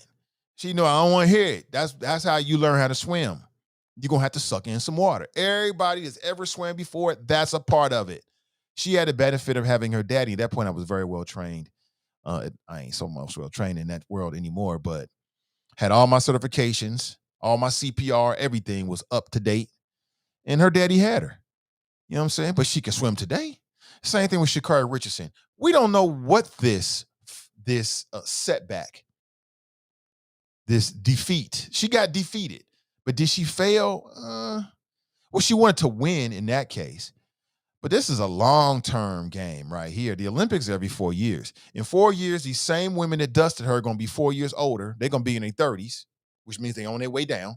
She know I don't want to hear it. That's how you learn how to swim. You're going to have to suck in some water. Everybody that's ever swam before, that's a part of it. She had the benefit of having her daddy. At that point, I was very well trained. I ain't so much well trained in that world anymore, but had all my certifications, all my CPR, everything was up to date. And her daddy had her. You know what I'm saying? But she can swim today. Same thing with Sha Carri Richardson. We don't know what this setback, this defeat. She got defeated. But did she fail? Well, she wanted to win in that case. But this is a long-term game right here. The Olympics are every 4 years. In 4 years, these same women that dusted her are going to be 4 years older. They're going to be in their 30s, which means they're on their way down.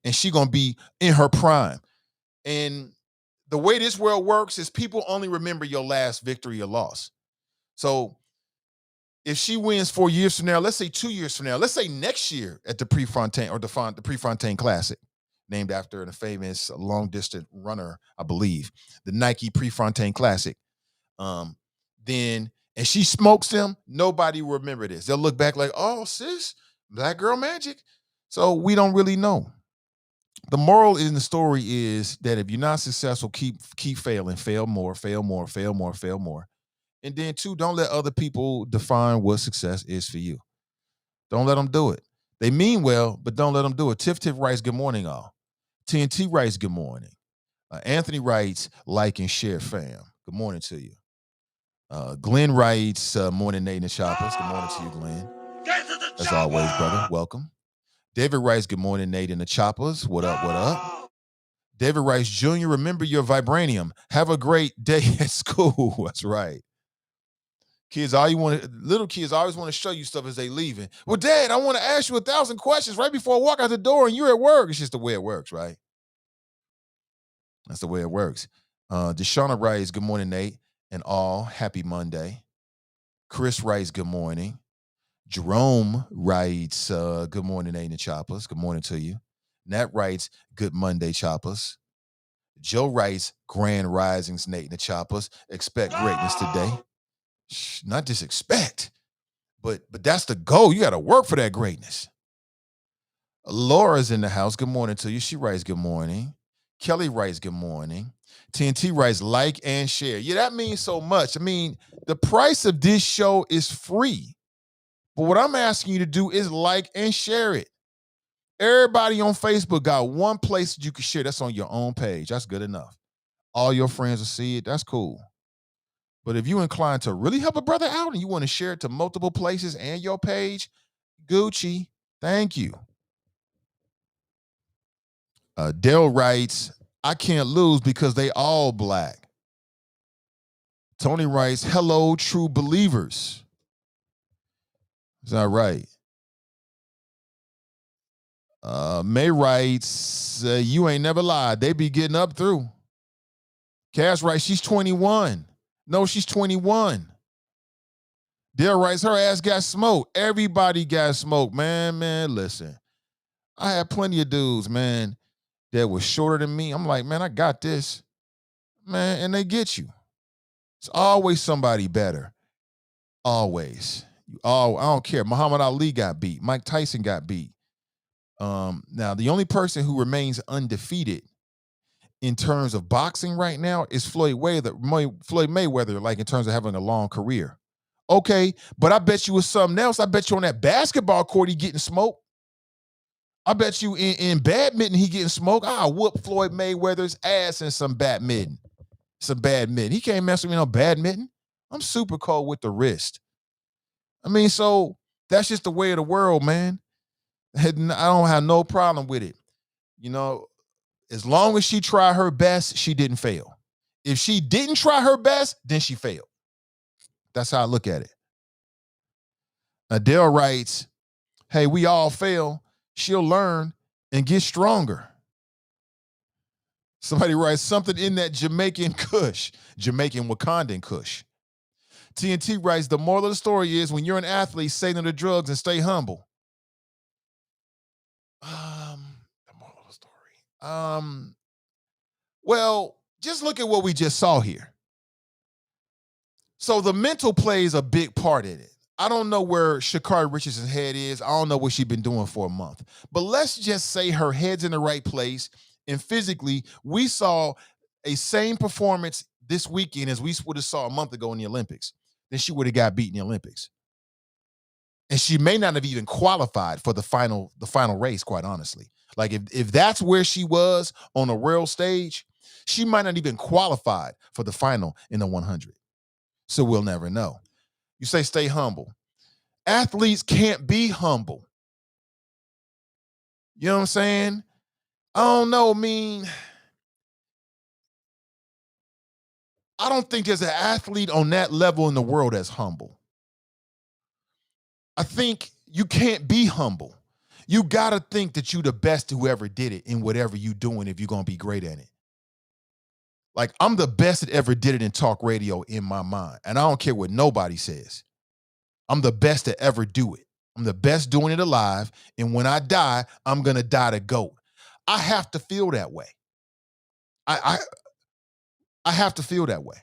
And she's going to be in her prime. And the way this world works is people only remember your last victory or loss. So if she wins 4 years from now, let's say 2 years from now, let's say next year at the Prefontaine or the Prefontaine Classic, named after the famous long-distance runner, I believe, the Nike Prefontaine Classic. And she smokes them, nobody will remember this. They'll look back like, oh, sis, Black Girl Magic. So we don't really know. The moral in the story is that if you're not successful, keep failing, fail more. And then 2, don't let other people define what success is for you. Don't let them do it. They mean well, but don't let them do it. Tiff writes, good morning, all. TNT writes, good morning. Anthony writes, like and share, fam. Good morning to you. Glenn writes, morning, Nate and the Choppers. Good morning to you, Glenn. As always, brother, welcome. David writes, good morning, Nate and the Choppers. What up? David writes, Junior, remember your vibranium. Have a great day at school. That's right. Little kids always want to show you stuff as they leaving. Well, Dad, I want to ask you 1,000 questions right before I walk out the door and you're at work. It's just the way it works, right? That's the way it works. Deshauna writes, good morning, Nate, and all. Happy Monday. Chris writes, good morning. Jerome writes, good morning, Nate and Choppers. Good morning to you. Nat writes, good Monday, Choppers. Joe writes, grand risings, Nate and the Choppers. Expect greatness today. Not just expect, but that's the goal. You got to work for that greatness. Laura's in the house. Good morning to you. She writes, good morning. Kelly writes, good morning. TNT writes, like and share. Yeah, that means so much. I mean, the price of this show is free. But what I'm asking you to do is like and share it. Everybody on Facebook got one place that you can share. That's on your own page. That's good enough. All your friends will see it. That's cool. But if you're inclined to really help a brother out and you want to share it to multiple places and your page, Gucci, thank you. Dell writes, I can't lose because they all Black. Tony writes, hello, true believers. Is that right? May writes, you ain't never lied. They be getting up through. Cass writes, she's 21. No, she's 21. Dale writes, her ass got smoked. Everybody got smoked, man. Man, listen. I had plenty of dudes, man, that was shorter than me. I'm like, man, I got this. Man, and they get you. It's always somebody better. Always. I don't care. Muhammad Ali got beat. Mike Tyson got beat. Now, the only person who remains undefeated in terms of boxing right now is Floyd Mayweather, like in terms of having a long career. Okay, but I bet you it's something else. I bet you on that basketball court he getting smoked. I bet you in badminton he getting smoked. I'll whoop Floyd Mayweather's ass in some badminton. He can't mess with me on badminton. I'm super cold with the wrist. I mean, so that's just the way of the world, man. I don't have no problem with it. You know, as long as she tried her best, she didn't fail. If she didn't try her best, then she failed. That's how I look at it. Adele writes, hey, we all fail. She'll learn and get stronger. Somebody writes something in that Jamaican Wakandan Kush. TNT writes, the moral of the story is when you're an athlete, say no to drugs and stay humble. The moral of the story. Well, just look at what we just saw here. So the mental plays a big part in it. I don't know where Sha Carri Richardson's head is. I don't know what she's been doing for a month. But let's just say her head's in the right place. And physically, we saw a same performance this weekend as we would have saw a month ago in the Olympics. Then she would have got beat in the Olympics. And she may not have even qualified for the final race, quite honestly. Like if that's where she was on a world stage, she might not even qualified for the final in the 100. So we'll never know. You say stay humble. Athletes can't be humble. You know what I'm saying? I don't know. I mean, I don't think there's an athlete on that level in the world that's humble. I think you can't be humble. You got to think that you the best who ever did it in whatever you doing if you're going to be great at it. Like, I'm the best that ever did it in talk radio in my mind. And I don't care what nobody says. I'm the best to ever do it. I'm the best doing it alive. And when I die, I'm going to die to GOAT. I have to feel that way. I have to feel that way.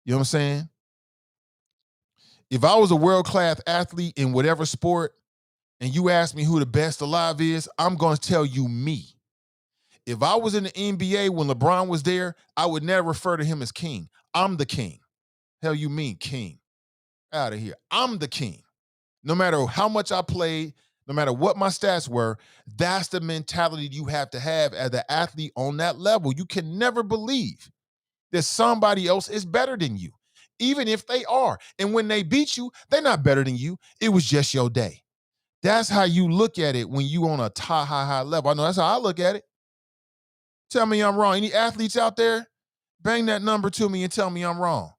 You know what I'm saying? If I was a world-class athlete in whatever sport and you ask me who the best alive is, I'm going to tell you me. If I was in the NBA when LeBron was there, I would never refer to him as king. I'm the king. Hell you mean king? Out of here. I'm the king. No matter how much I played, no matter what my stats were, that's the mentality you have to have as an athlete on that level. You can never believe that somebody else is better than you, even if they are. And when they beat you, they're not better than you. It was just your day. That's how you look at it when you on a high level. I know that's how I look at it. Tell me I'm wrong. Any athletes out there? Bang that number to me and tell me I'm wrong.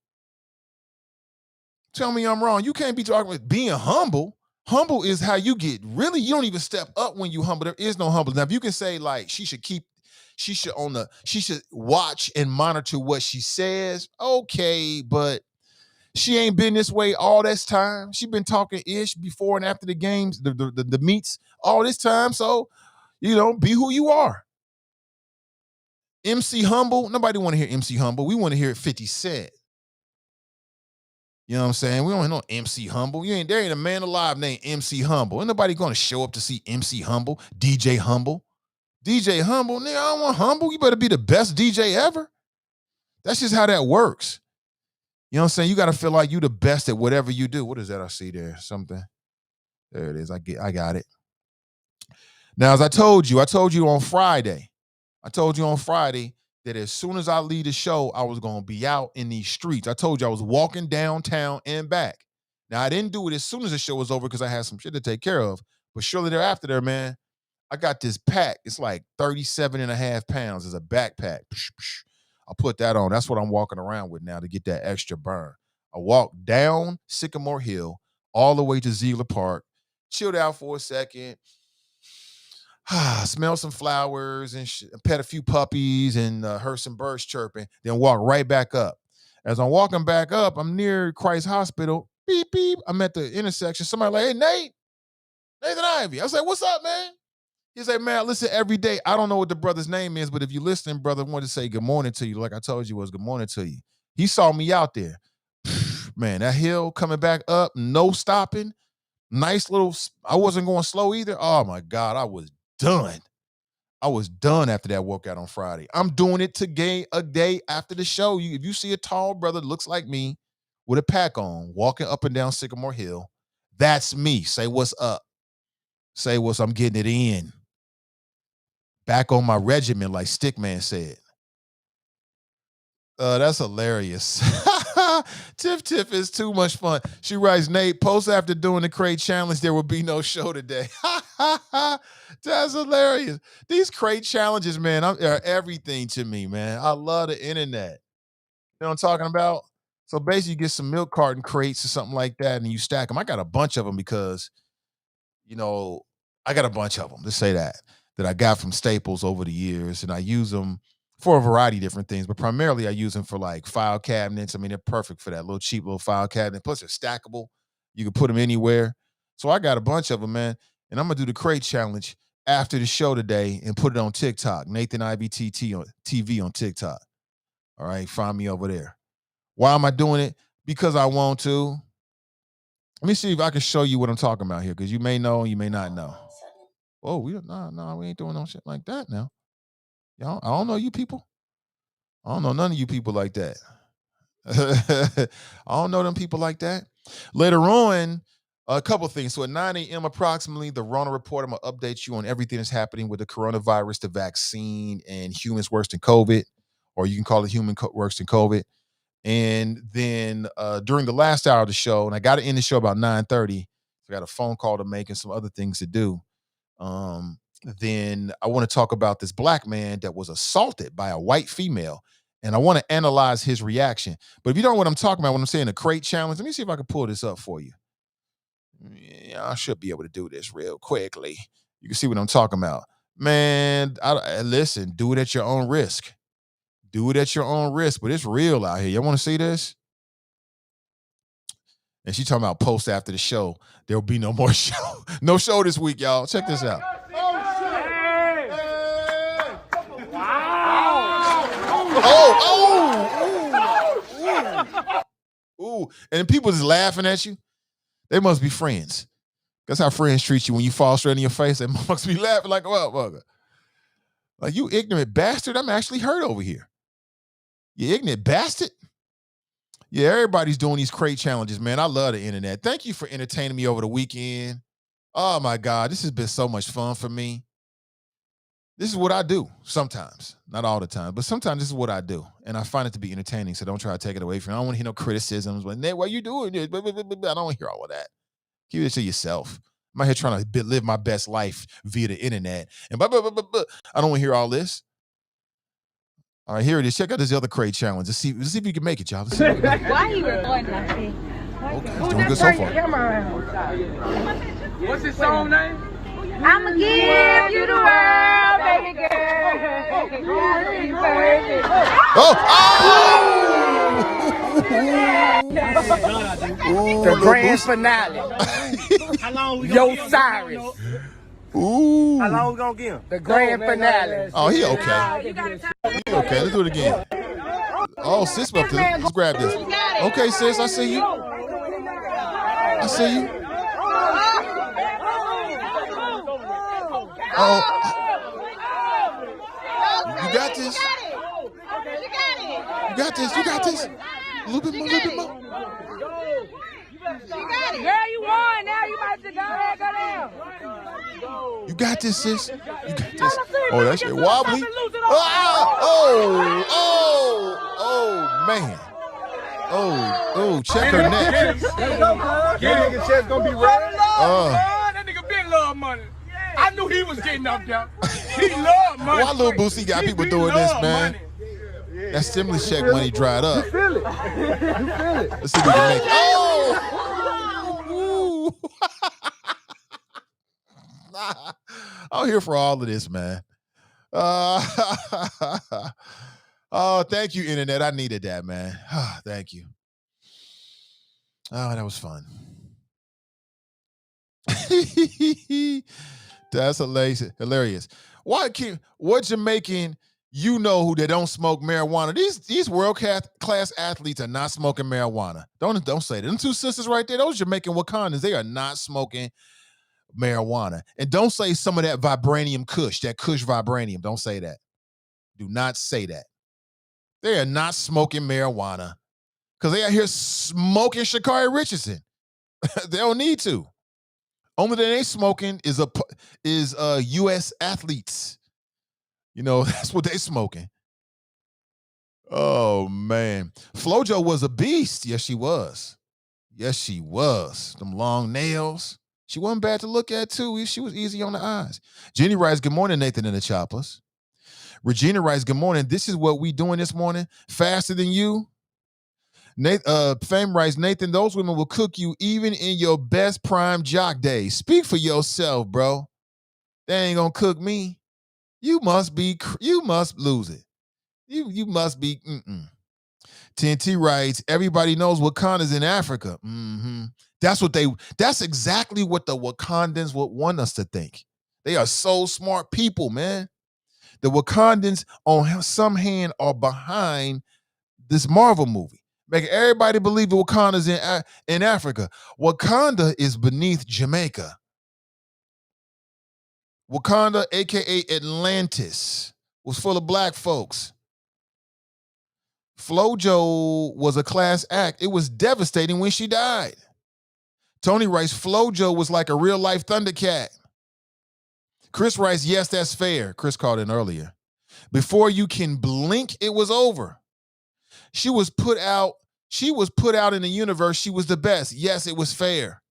Tell me I'm wrong. You can't be talking about being humble. Humble is how you get really, you don't even step up when you humble. There is no humble. Now, if you can say like she should watch and monitor what she says, okay, but she ain't been this way all this time. She been talking ish before and after the games, the meets all this time. So, you know, be who you are. MC Humble, nobody want to hear MC Humble. We want to hear 50 Cent. You know what I'm saying? We don't know MC Humble. There ain't a man alive named MC Humble. Ain't nobody going to show up to see MC Humble, DJ Humble. DJ Humble, nigga, I don't want Humble. You better be the best DJ ever. That's just how that works. You know what I'm saying? You got to feel like you the best at whatever you do. What is that I see there? Something. There it is. I got it. Now, as I told you on Friday that as soon as I leave the show, I was going to be out in these streets. I told you I was walking downtown and back. Now, I didn't do it as soon as the show was over because I had some shit to take care of. But shortly thereafter, man, I got this pack. It's like 37 and a half pounds. It's a backpack. I put that on. That's what I'm walking around with now to get that extra burn. I walked down Sycamore Hill all the way to Ziegler Park, chilled out for a second, smell some flowers and pet a few puppies and heard some birds chirping, then walk right back up. As I'm walking back up, I'm near Christ Hospital. Beep, beep. I'm at the intersection. Somebody like, hey, Nathan Ivey. I was like, what's up, man? He's like, man, I listen every day. I don't know what the brother's name is, but if you're listening, brother, I wanted to say good morning to you. Like I told you was good morning to you. He saw me out there. Man, that hill coming back up, no stopping. Nice little, I wasn't going slow either. Oh my God, I was done. I was done after that workout on Friday. I'm doing it today, a day after the show. If you see a tall brother that looks like me with a pack on, walking up and down Sycamore Hill, that's me. Say what's up. Say I'm getting it in. Back on my regimen, like Stickman said. That's hilarious. Tiff is too much fun. She writes, Nate, post after doing the crate challenge, there will be no show today. That's hilarious. These crate challenges, man, are everything to me, man. I love the internet. You know what I'm talking about? So basically, you get some milk carton crates or something like that, and you stack them. I got a bunch of them because, I got a bunch of them, to say that I got from Staples over the years, and I use them for a variety of different things, but primarily I use them for like file cabinets. I mean, they're perfect for that little cheap little file cabinet. Plus, they're stackable. You can put them anywhere. So I got a bunch of them, man. And I'm going to do the crate challenge after the show today and put it on TikTok. Nathan Ivey on TV on TikTok. All right, find me over there. Why am I doing it? Because I want to. Let me see if I can show you what I'm talking about here, because you may know, you may not know. Oh, we ain't doing no shit like that now. Y'all, I don't know you people. I don't know none of you people like that. I don't know them people like that. Later on, a couple things. So at 9 a.m. approximately, the Rona Report, I'm going to update you on everything that's happening with the coronavirus, the vaccine, and humans worse than COVID, or you can call it human worse than COVID. And then during the last hour of the show, and I got to end the show about 9:30, so I got a phone call to make and some other things to do. Then I want to talk about this black man that was assaulted by a white female, and I want to analyze his reaction. But if you don't know what I'm talking about when I'm saying a crate challenge, let me see if I can pull this up for you. Yeah, I should be able to do this real quickly. You can see what I'm talking about. Man, listen, do it at your own risk. Do it at your own risk, but it's real out here. Y'all want to see this? And she talking about post after the show. There will be no more show. No show this week, y'all. Check this out. Ooh. And people just laughing at you. They must be friends. That's how friends treat you when you fall straight in your face. They must be laughing like a motherfucker. Like, you ignorant bastard. I'm actually hurt over here. You ignorant bastard. Yeah, everybody's doing these crate challenges, man. I love the internet. Thank you for entertaining me over the weekend. Oh, my God. This has been so much fun for me. This is what I do sometimes. Not all the time, but sometimes this is what I do. And I find it to be entertaining, so don't try to take it away from me. I don't want to hear no criticisms. Like, Nate, why you doing this? I don't want to hear all of that. Keep it to yourself. I'm out here trying to live my best life via the internet. And I don't want to hear all this. All right, here it is. Check out this other crate challenge. Let's see if you can make it, y'all. Let's see. Why you recording like this? Okay, it's doing good so far. What's his song name? I'ma give you the world, baby girl. The grand finale. How long we gonna give him? Cyrus. Ooh. How long we gonna give him? The grand finale. Oh, he okay. He okay. Let's do it again. Oh, sis up there. Let's grab this. Okay, sis, I see you. I see you. Oh. You got this. You got this. You got this. A little bit more. A little bit more. Girl, you won. Now you might just go ahead, go down. You got this, sis. You got this. Oh, that shit wobbly. Man. Oh, check her neck. That nigga chest gonna be red. That nigga been love money. I knew he was getting up there. He love money. Why Lil Boosie got people doing this, man? That stimulus check money dried up. You feel it. You feel it. Let's see if we can make it. Oh! I'm here for all of this, man. Oh, thank you, Internet. I needed that, man. Thank you. Oh, that was fun. That's hilarious. What Jamaican who they don't smoke marijuana? These world class athletes are not smoking marijuana. Don't say that. Them two sisters right there, those Jamaican Wakandans, they are not smoking marijuana. And don't say some of that vibranium kush, that kush vibranium. Don't say that. Do not say that. They are not smoking marijuana because they out here smoking Sha Carri Richardson. They don't need to. Only thing they smoking is U.S. athletes. That's what they smoking. Oh, man. FloJo was a beast. Yes, she was. Yes, she was. Them long nails. She wasn't bad to look at, too. She was easy on the eyes. Jenny writes, good morning, Nathan and the Choppers. Regina writes, good morning. This is what we doing this morning. Faster than you. Fame writes, Nathan, those women will cook you even in your best prime jock days. Speak for yourself, bro. They ain't gonna cook me. You must lose it. You must be. TNT writes, everybody knows Wakanda's in Africa. Mm-hmm. That's exactly what the Wakandans would want us to think. They are so smart people, man. The Wakandans on some hand are behind this Marvel movie, making everybody believe the Wakanda's in Africa. Wakanda is beneath Jamaica. Wakanda, aka Atlantis, was full of black folks. FloJo was a class act. It was devastating when she died. Tony writes, FloJo was like a real-life Thundercat. Chris writes, yes, that's fair. Chris called in earlier. Before you can blink, it was over. She was put out in the universe. She was the best. Yes, it was fair.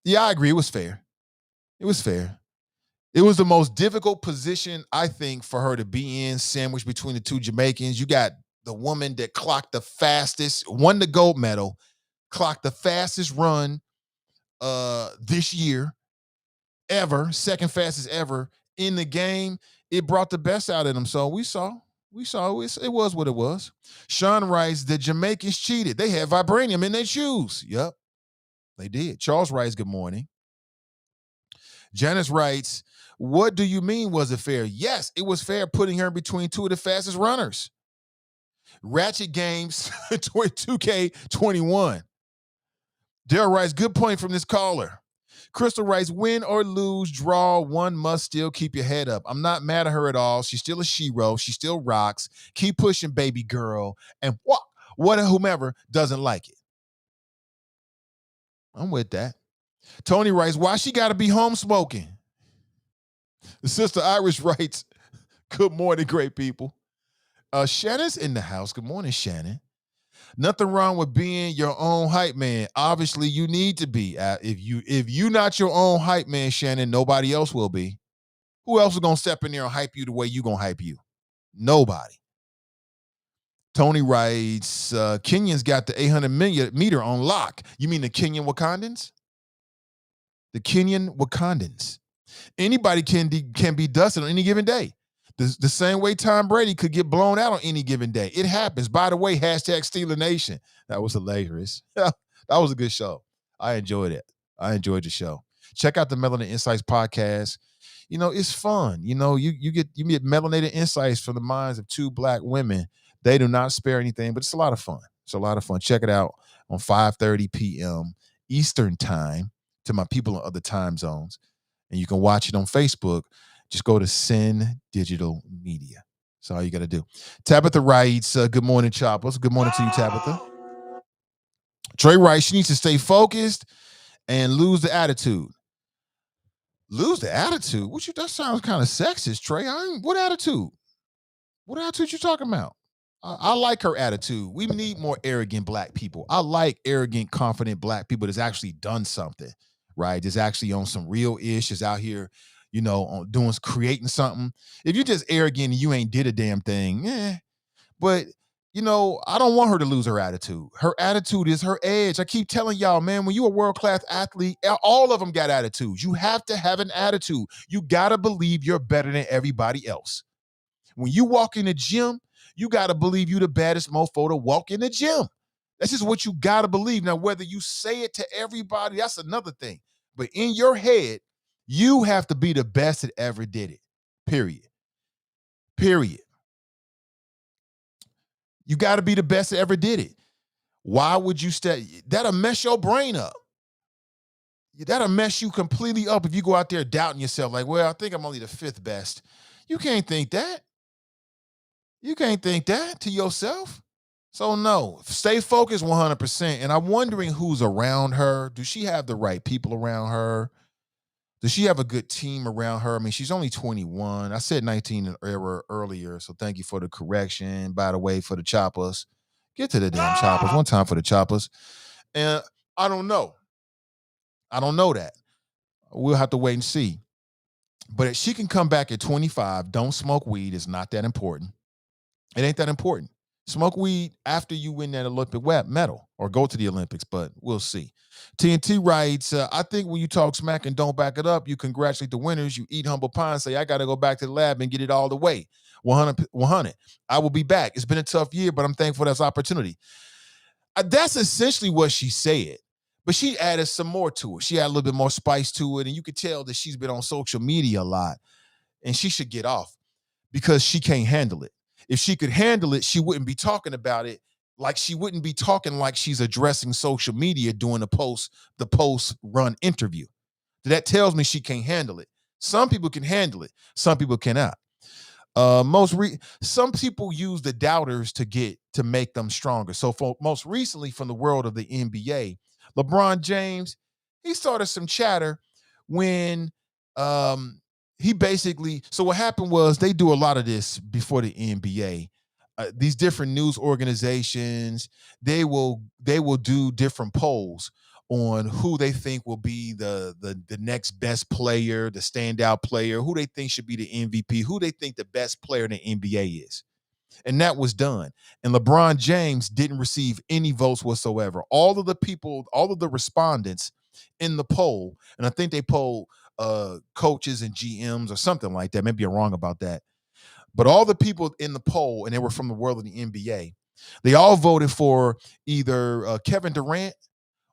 Yeah, I agree. It was fair. It was fair. It was the most difficult position, I think, for her to be in, sandwiched between the two Jamaicans. You got the woman that clocked the fastest, won the gold medal, clocked the fastest run this year ever, second fastest ever in the game. It brought the best out of them. So we saw it was what it was. Sean writes, the Jamaicans cheated. They had vibranium in their shoes. Yep, they did. Charles writes, good morning. Janice writes, what do you mean was it fair? Yes, it was fair putting her between two of the fastest runners. Ratchet Games 2K21. Daryl writes, good point from this caller. Crystal writes, win or lose, draw, one must still keep your head up. I'm not mad at her at all. She's still a shero. She still rocks. Keep pushing, baby girl. And what whomever doesn't like it. I'm with that. Tony writes, why she got to be home smoking? The sister Irish writes, good morning, great people. Shannon's in the house. Good morning, Shannon. Nothing wrong with being your own hype man. Obviously, you need to be. If you not your own hype man, Shannon, nobody else will be. Who else is going to step in there and hype you the way you going to hype you? Nobody. Tony writes, Kenyans got the 800 meter on lock. You mean the Kenyan Wakandans? The Kenyan Wakandans. Anybody can be dusted on any given day. The same way Tom Brady could get blown out on any given day. It happens. By the way, hashtag Steeler Nation. That was hilarious. That was a good show. I enjoyed it. I enjoyed the show. Check out the Melanin Insights podcast. It's fun. You get melanated insights from the minds of two black women. They do not spare anything, but it's a lot of fun. It's a lot of fun. Check it out on 5:30 p.m. Eastern time to my people in other time zones. And you can watch it on Facebook. Just go to Sin Digital Media. That's all you got to do. Tabitha writes, good morning, Choppers. Good morning to you, Tabitha. Trey writes, she needs to stay focused and lose the attitude. Lose the attitude? That sounds kind of sexist, Trey. What attitude? What attitude you talking about? I like her attitude. We need more arrogant black people. I like arrogant, confident black people that's actually done something, right? That's actually on some real issues out here, on creating something. If you're just arrogant and you ain't did a damn thing, But I don't want her to lose her attitude. Her attitude is her edge. I keep telling y'all, man, when you're a world-class athlete, all of them got attitudes. You have to have an attitude. You got to believe you're better than everybody else. When you walk in the gym, you got to believe you the baddest mofo to walk in the gym. That's just what you got to believe. Now, whether you say it to everybody, that's another thing. But in your head, you have to be the best that ever did it. Period. You got to be the best that ever did it. Why would you stay? That'll mess your brain up. That'll mess you completely up if you go out there doubting yourself like, well, I think I'm only the 5th best. You can't think that. You can't think that to yourself. So no, stay focused 100%. And I'm wondering who's around her. Does she have the right people around her? Does she have a good team around her? I mean, she's only 21. I said 19 earlier, so thank you for the correction. By the way, for the choppers, get to the damn choppers. One time for the choppers. And I don't know. I don't know that. We'll have to wait and see. But if she can come back at 25, don't smoke weed. It's not that important. It ain't that important. Smoke weed after you win that Olympic medal or go to the Olympics, but we'll see. TNT writes, I think when you talk smack and don't back it up, you congratulate the winners. You eat humble pie and say, I got to go back to the lab and get it all the way. 100. I will be back. It's been a tough year, but I'm thankful for this opportunity. That's essentially what she said, but she added some more to it. She had a little bit more spice to it, and you could tell that she's been on social media a lot, and she should get off because she can't handle it. If she could handle it, she wouldn't be talking about it. Like she wouldn't be talking like she's addressing social media during the post-run interview. That tells me she can't handle it. Some people can handle it. Some people cannot. Some people use the doubters to make them stronger. So most recently from the world of the NBA, LeBron James, he started some chatter when he basically, so what happened was they do a lot of this before the NBA. These different news organizations, they will do different polls on who they think will be the next best player, the standout player, who they think should be the MVP, who they think the best player in the NBA is. And that was done. And LeBron James didn't receive any votes whatsoever. All of the respondents in the poll, and I think they polled coaches and GMs or something like that. Maybe I'm wrong about that. But all the people in the poll, and they were from the world of the NBA, they all voted for either Kevin Durant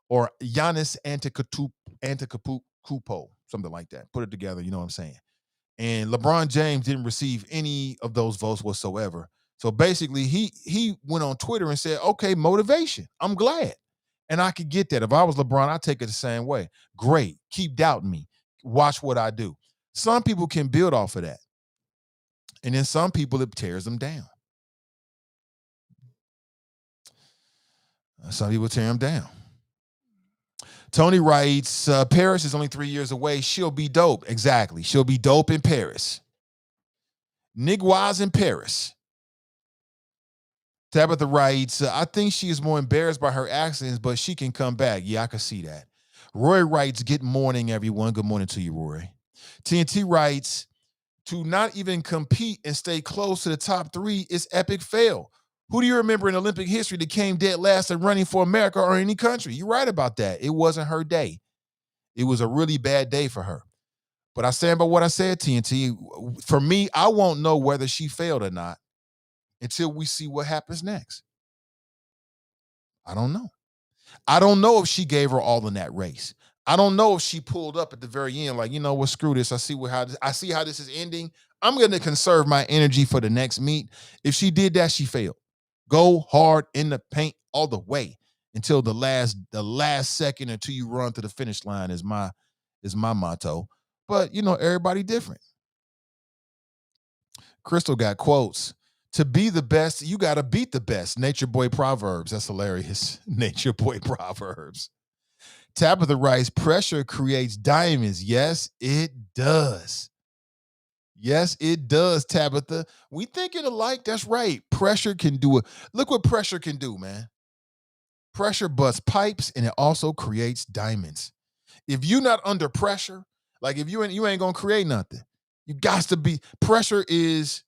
or Giannis Antetokounmpo, something like that. Put it together, you know what I'm saying? And LeBron James didn't receive any of those votes whatsoever. So basically, he went on Twitter and said, okay, motivation. I'm glad. And I could get that. If I was LeBron, I'd take it the same way. Great. Keep doubting me. Watch what I do. Some people can build off of that. And then some people, it tears them down. Some people tear them down. Tony writes, Paris is only 3 years away. She'll be dope. Exactly. She'll be dope in Paris. Nigwas in Paris. Tabitha writes, I think she is more embarrassed by her accidents, but she can come back. Yeah, I can see that. Roy writes, good morning, everyone. Good morning to you, Roy. TNT writes, to not even compete and stay close to the top 3 is epic fail. Who do you remember in Olympic history that came dead last in running for America or any country? You're right about that. It wasn't her day. It was a really bad day for her. But I stand by what I said, TNT. For me, I won't know whether she failed or not until we see what happens next. I don't know. I don't know if she gave her all in that race. I don't know if she pulled up at the very end like, you know what, screw this. I see how this is ending. I'm going to conserve my energy for the next meet. If she did that, she failed. Go hard in the paint all the way until the last second until you run to the finish line is my motto. But, everybody different. Crystal got quotes. To be the best, you got to beat the best. Nature Boy Proverbs. That's hilarious. Nature Boy Proverbs. Tabitha writes, pressure creates diamonds. Yes, it does. Yes, it does, Tabitha. We think it alike. That's right. Pressure can do it. Look what pressure can do, man. Pressure busts pipes, and it also creates diamonds. If you're not under pressure, like if you ain't gonna create nothing. You got to be. Pressure is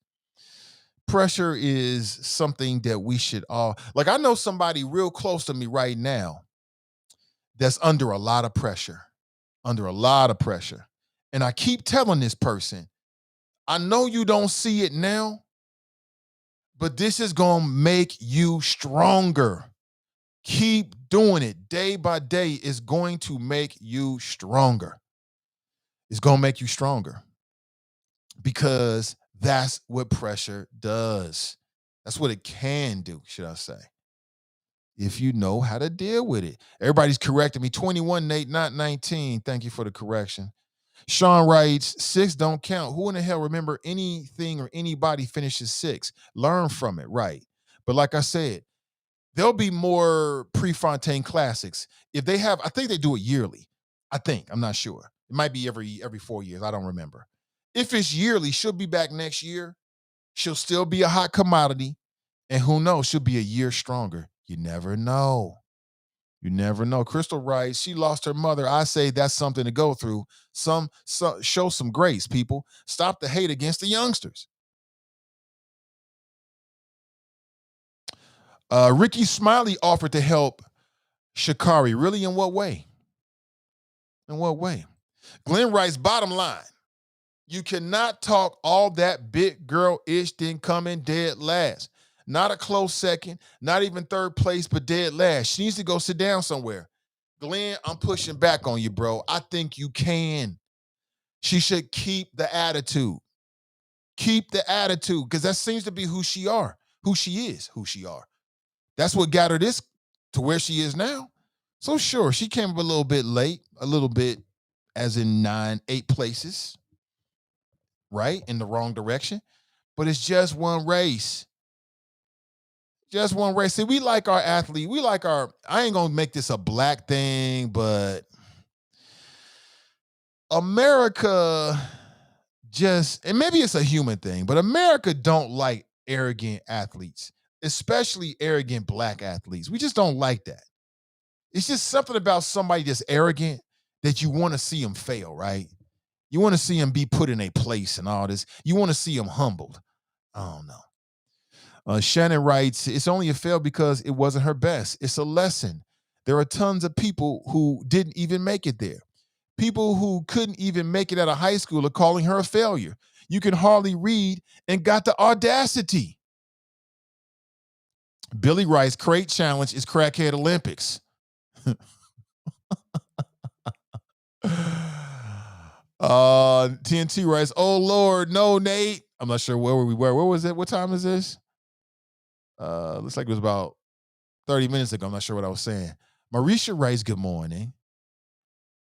Pressure is something that we should all, like, I know somebody real close to me right now that's under a lot of pressure, And I keep telling this person, I know you don't see it now, but this is going to make you stronger. Keep doing it day by day. Is going to make you stronger. It's going to make you stronger because that's what pressure does. That's what it can do, should I say, if you know how to deal with it. Everybody's correcting me. 21, Nate, not 19. Thank you for the correction. Sean writes, 6 don't count. Who in the hell remember anything or anybody finishes 6? Learn from it, right? But like I said, there'll be more Prefontaine classics. If they have, I think they do it yearly. I'm not sure. It might be every 4 years. I don't remember. If it's yearly, she'll be back next year. She'll still be a hot commodity. And who knows, she'll be a year stronger. You never know. Crystal writes, she lost her mother. I say that's something to go through. Show some grace, people. Stop the hate against the youngsters. Ricky Smiley offered to help Sha Carri. Really? In what way? Glenn writes, bottom line, you cannot talk all that big girl-ish, then come in dead last. Not a close second, not even third place, but dead last. She needs to go sit down somewhere. Glenn, I'm pushing back on you, bro. I think you can. She should keep the attitude. Because that seems to be who she is. That's what got her this to where she is now. So sure, she came up a little bit late, as in 8 places, right? In the wrong direction. But it's just one race. See, we like our athlete. I ain't going to make this a black thing, but America and maybe it's a human thing, but America don't like arrogant athletes, especially arrogant black athletes. We just don't like that. It's just something about somebody that's arrogant that you want to see them fail, right? You want to see them be put in a place and all this. You want to see them humbled. I don't know. Shannon writes, it's only a fail because it wasn't her best. It's a lesson. There are tons of people who didn't even make it there. People who couldn't even make it out of high school are calling her a failure. You can hardly read and got the audacity. Billy writes, crate challenge is crackhead Olympics. TNT writes, oh Lord, no, Nate. I'm not sure where we were. Where was it? What time is this? Looks like it was about 30 minutes ago. I'm not sure what I was saying. Marisha writes, good morning.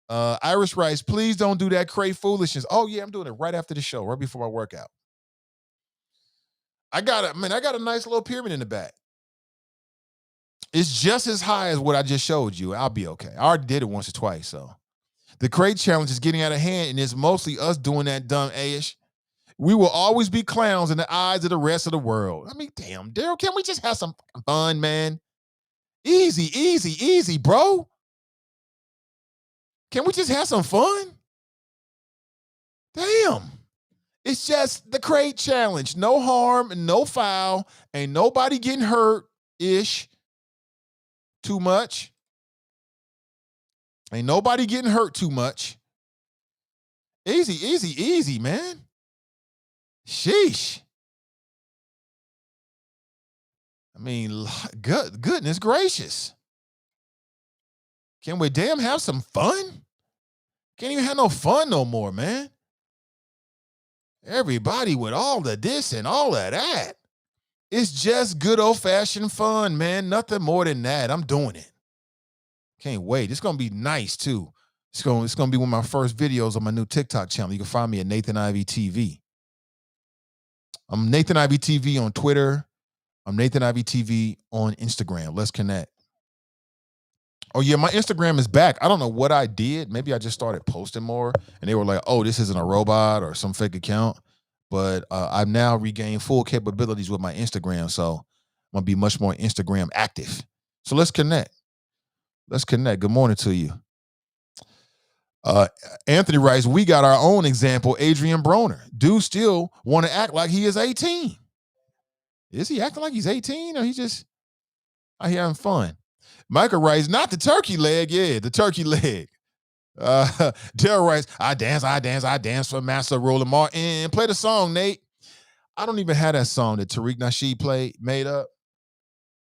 Iris writes, please don't do that crate foolishness. Oh yeah, I'm doing it right after the show, right before my workout. I got a nice little pyramid in the back. It's just as high as what I just showed you. I'll be okay. I already did it once or twice, so. The crate challenge is getting out of hand, and it's mostly us doing that dumb A-ish. We will always be clowns in the eyes of the rest of the world. I mean, damn, Daryl, can we just have some fun, man? Easy, bro. Can we just have some fun? Damn. It's just the crate challenge. No harm, no foul. Ain't nobody getting hurt-ish too much. Ain't nobody getting hurt too much. Easy, man. Sheesh. I mean, goodness gracious. Can we damn have some fun? Can't even have no fun no more, man. Everybody with all the this and all of that. It's just good old-fashioned fun, man. Nothing more than that. I'm doing it. Can't wait. It's going to be nice, too. It's going to be one of my first videos on my new TikTok channel. You can find me at Nathan Ivey TV. I'm Nathan Ivey TV on Twitter. I'm Nathan Ivey TV on Instagram. Let's connect. Oh, yeah, my Instagram is back. I don't know what I did. Maybe I just started posting more, and they were like, oh, this isn't a robot or some fake account. But I've now regained full capabilities with my Instagram, so I'm going to be much more Instagram active. So let's connect. Good morning to you. Anthony writes, we got our own example, Adrian Broner. Dude still want to act like he is 18. Is he acting like he's 18 or he just out here having fun? Michael writes, not the turkey leg. Yeah, the turkey leg. Daryl writes, I dance for Master Roland Martin. Play the song, Nate. I don't even have that song that Tariq Nasheed made up.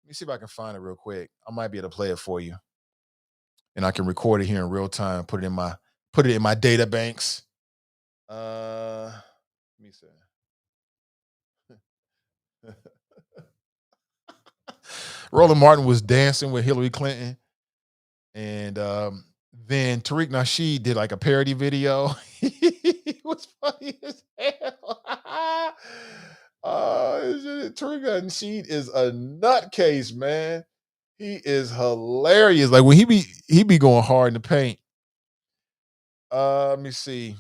Let me see if I can find it real quick. I might be able to play it for you. And I can record it here in real time, put it in my data banks. Let me see. Roland Martin was dancing with Hillary Clinton. And then Tariq Nasheed did like a parody video. It was funny as hell. Tariq Nasheed is a nutcase, man. He is hilarious. Like when he be going hard in the paint. Let me see.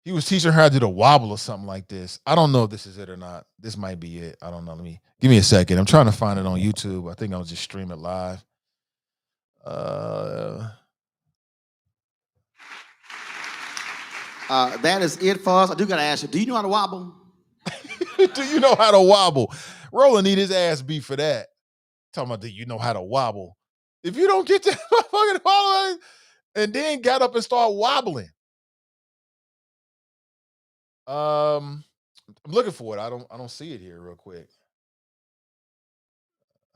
He was teaching her how to do the wobble or something like this. I don't know if this is it or not. This might be it. I don't know. Give me a second. I'm trying to find it on YouTube. I think I'll just stream it live. That is it for us. I do gotta ask you, do you know how to wobble? Do you know how to wobble? Roland need his ass beat for that. Talking about, do you know how to wobble? If you don't get that motherfucking wobble and then got up and start wobbling. I'm looking for it. I don't see it here real quick.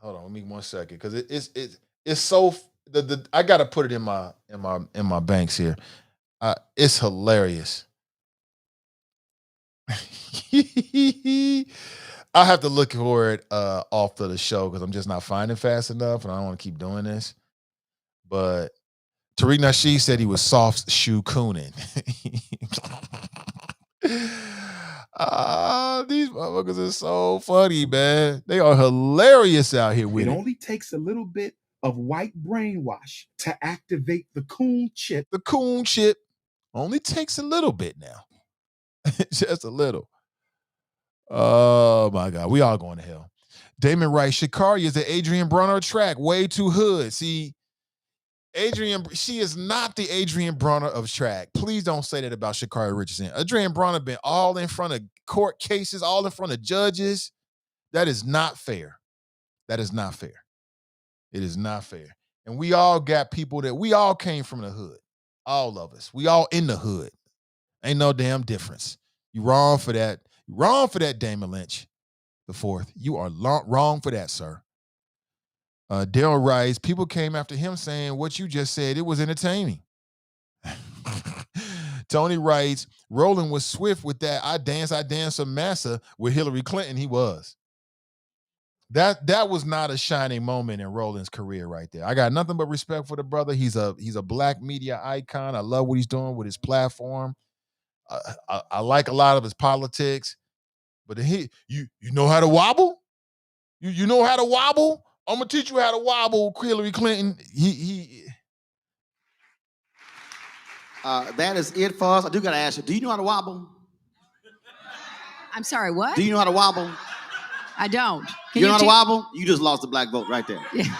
Hold on, let me 1 second because it's so I gotta put it in my banks here. It's hilarious. I have to look for it off of the show because I'm just not finding fast enough, and I don't want to keep doing this. But Tariq Nasheed said he was soft shoe cooning. These motherfuckers are so funny, man. They are hilarious out here with it. It only takes a little bit of white brainwash to activate the coon chip. The coon chip only takes a little bit now. Just a little. Oh, my God. We all going to hell. Damon writes, Sha Carri is the Adrian Bronner track. Way too hood. See, she is not the Adrian Bronner of track. Please don't say that about Sha Carri Richardson. Adrian Bronner been all in front of court cases, all in front of judges. That is not fair. That is not fair. It is not fair. And we all got people we all came from the hood. All of us. We all in the hood. Ain't no damn difference. You wrong for that. You wrong for that, Damon Lynch the fourth. You are wrong for that, sir. Daryl writes, people came after him saying what you just said. It was entertaining. Tony writes, Roland was swift with that I dance a massa with Hillary Clinton. He was. That was not a shining moment in Roland's career right there. I got nothing but respect for the brother. He's a black media icon. I love what he's doing with his platform. I like a lot of his politics. But you know how to wobble? You know how to wobble? I'm gonna teach you how to wobble, Hillary Clinton. That is it for us. I do gotta ask you, do you know how to wobble? I'm sorry, what? Do you know how to wobble? I don't. You know how to wobble? You just lost the black vote right there. Yeah.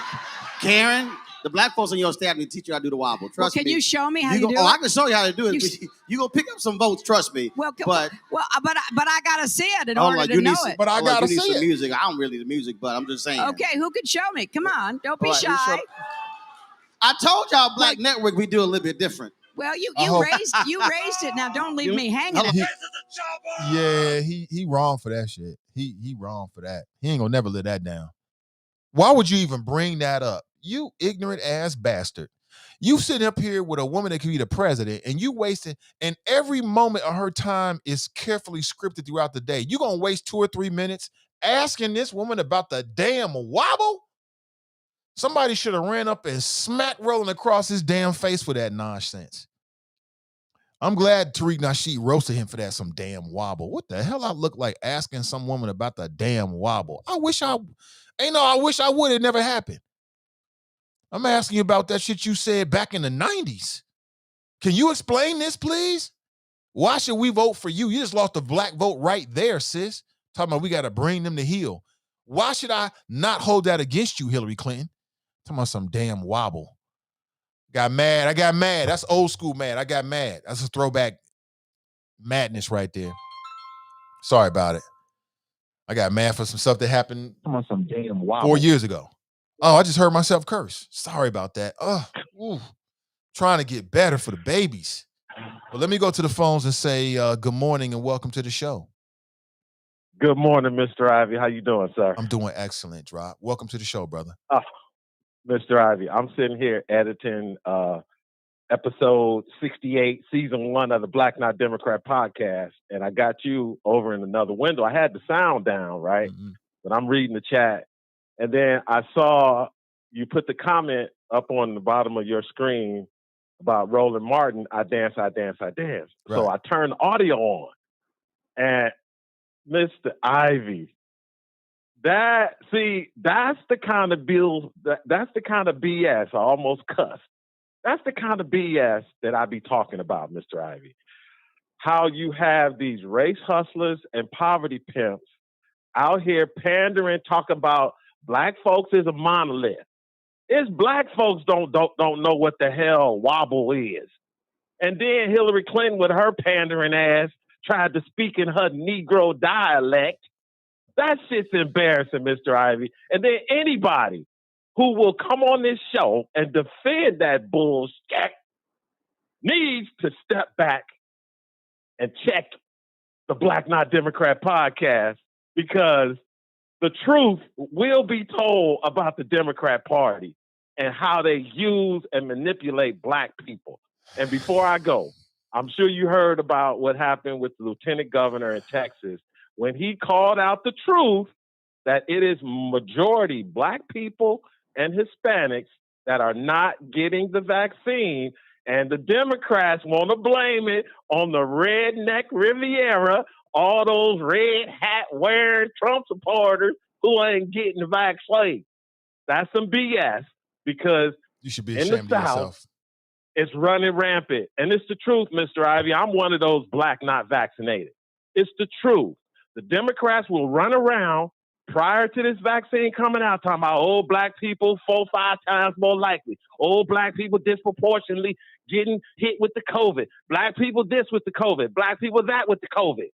Karen, the black folks on your staff need to teach you how to do the wobble. Trust me. Can you show me how you do it? I can show you how to do it. You gonna pick up some votes, trust me. But I gotta see it in order to know it. But I gotta see some it. Music. I don't really the music, but I'm just saying. Okay, who can show me? Come on, don't be shy. I told y'all Black Network we do a little bit different. Well, you raised it. Now don't leave me hanging. Yeah, he wrong for that shit. He wrong for that. He ain't gonna never let that down. Why would you even bring that up? You ignorant ass bastard. You sitting up here with a woman that could be the president and you wasting, and every moment of her time is carefully scripted throughout the day. You gonna waste 2 or 3 minutes asking this woman about the damn wobble? Somebody should have ran up and smacked Roland across his damn face for that nonsense. I'm glad Tariq Nasheed roasted him for that some damn wobble. What the hell I look like asking some woman about the damn wobble? I wish I would. It never happened. I'm asking you about that shit you said back in the 90s. Can you explain this, please? Why should we vote for you? You just lost the black vote right there, sis. Talking about we got to bring them to heel. Why should I not hold that against you, Hillary Clinton? Talking about some damn wobble. Got mad. I got mad. That's old school mad. I got mad. That's a throwback madness right there. Sorry about it. I got mad for some stuff that happened Some damn wobble. 4 years ago. Oh, I just heard myself curse. Sorry about that. Trying to get better for the babies. But let me go to the phones and say good morning and welcome to the show. Good morning, Mr. Ivey. How you doing, sir? I'm doing excellent, Drop. Welcome to the show, brother. Mr. Ivey, I'm sitting here editing episode 68, season 1 of the Black Not Democrat podcast, and I got you over in another window. I had the sound down, right? Mm-hmm. But I'm reading the chat, and then I saw you put the comment up on the bottom of your screen about Roland Martin, I dance, I dance, I dance. Right. So I turned audio on, and Mr. Ivey, that's the kind of that's the kind of BS. I almost cussed. That's the kind of BS that I be talking about, Mr. Ivey. How you have these race hustlers and poverty pimps out here pandering, talk about black folks is a monolith. It's black folks don't know what the hell wobble is. And then Hillary Clinton with her pandering ass tried to speak in her Negro dialect. That shit's embarrassing, Mr. Ivey. And then anybody who will come on this show and defend that bullshit needs to step back and check the Black Not Democrat podcast, because the truth will be told about the Democrat Party and how they use and manipulate black people. And before I go, I'm sure you heard about what happened with the lieutenant governor in Texas when he called out the truth that it is majority black people and Hispanics that are not getting the vaccine, and the Democrats want to blame it on the redneck Riviera, all those red hat wearing Trump supporters who ain't getting the vaccine. That's some BS, because you should be ashamed of yourself. It's running rampant. And it's the truth, Mr. Ivey. I'm one of those black not vaccinated. It's the truth. The Democrats will run around prior to this vaccine coming out talking about old black people 4-5 times more likely. Old black people disproportionately getting hit with the COVID. Black people this with the COVID. Black people that with the COVID.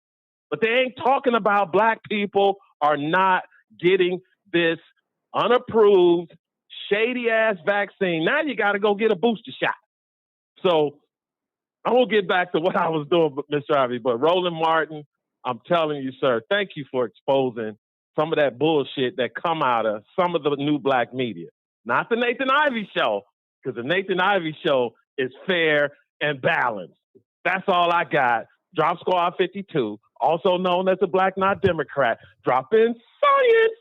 But they ain't talking about black people are not getting this unapproved, shady-ass vaccine. Now you got to go get a booster shot. So I won't get back to what I was doing, Mr. Ivey, but Roland Martin, I'm telling you, sir, thank you for exposing some of that bullshit that come out of some of the new black media. Not the Nathan Ivey show, because the Nathan Ivey show is fair and balanced. That's all I got. Drop Squad 52, also known as the Black Not Democrat, dropping science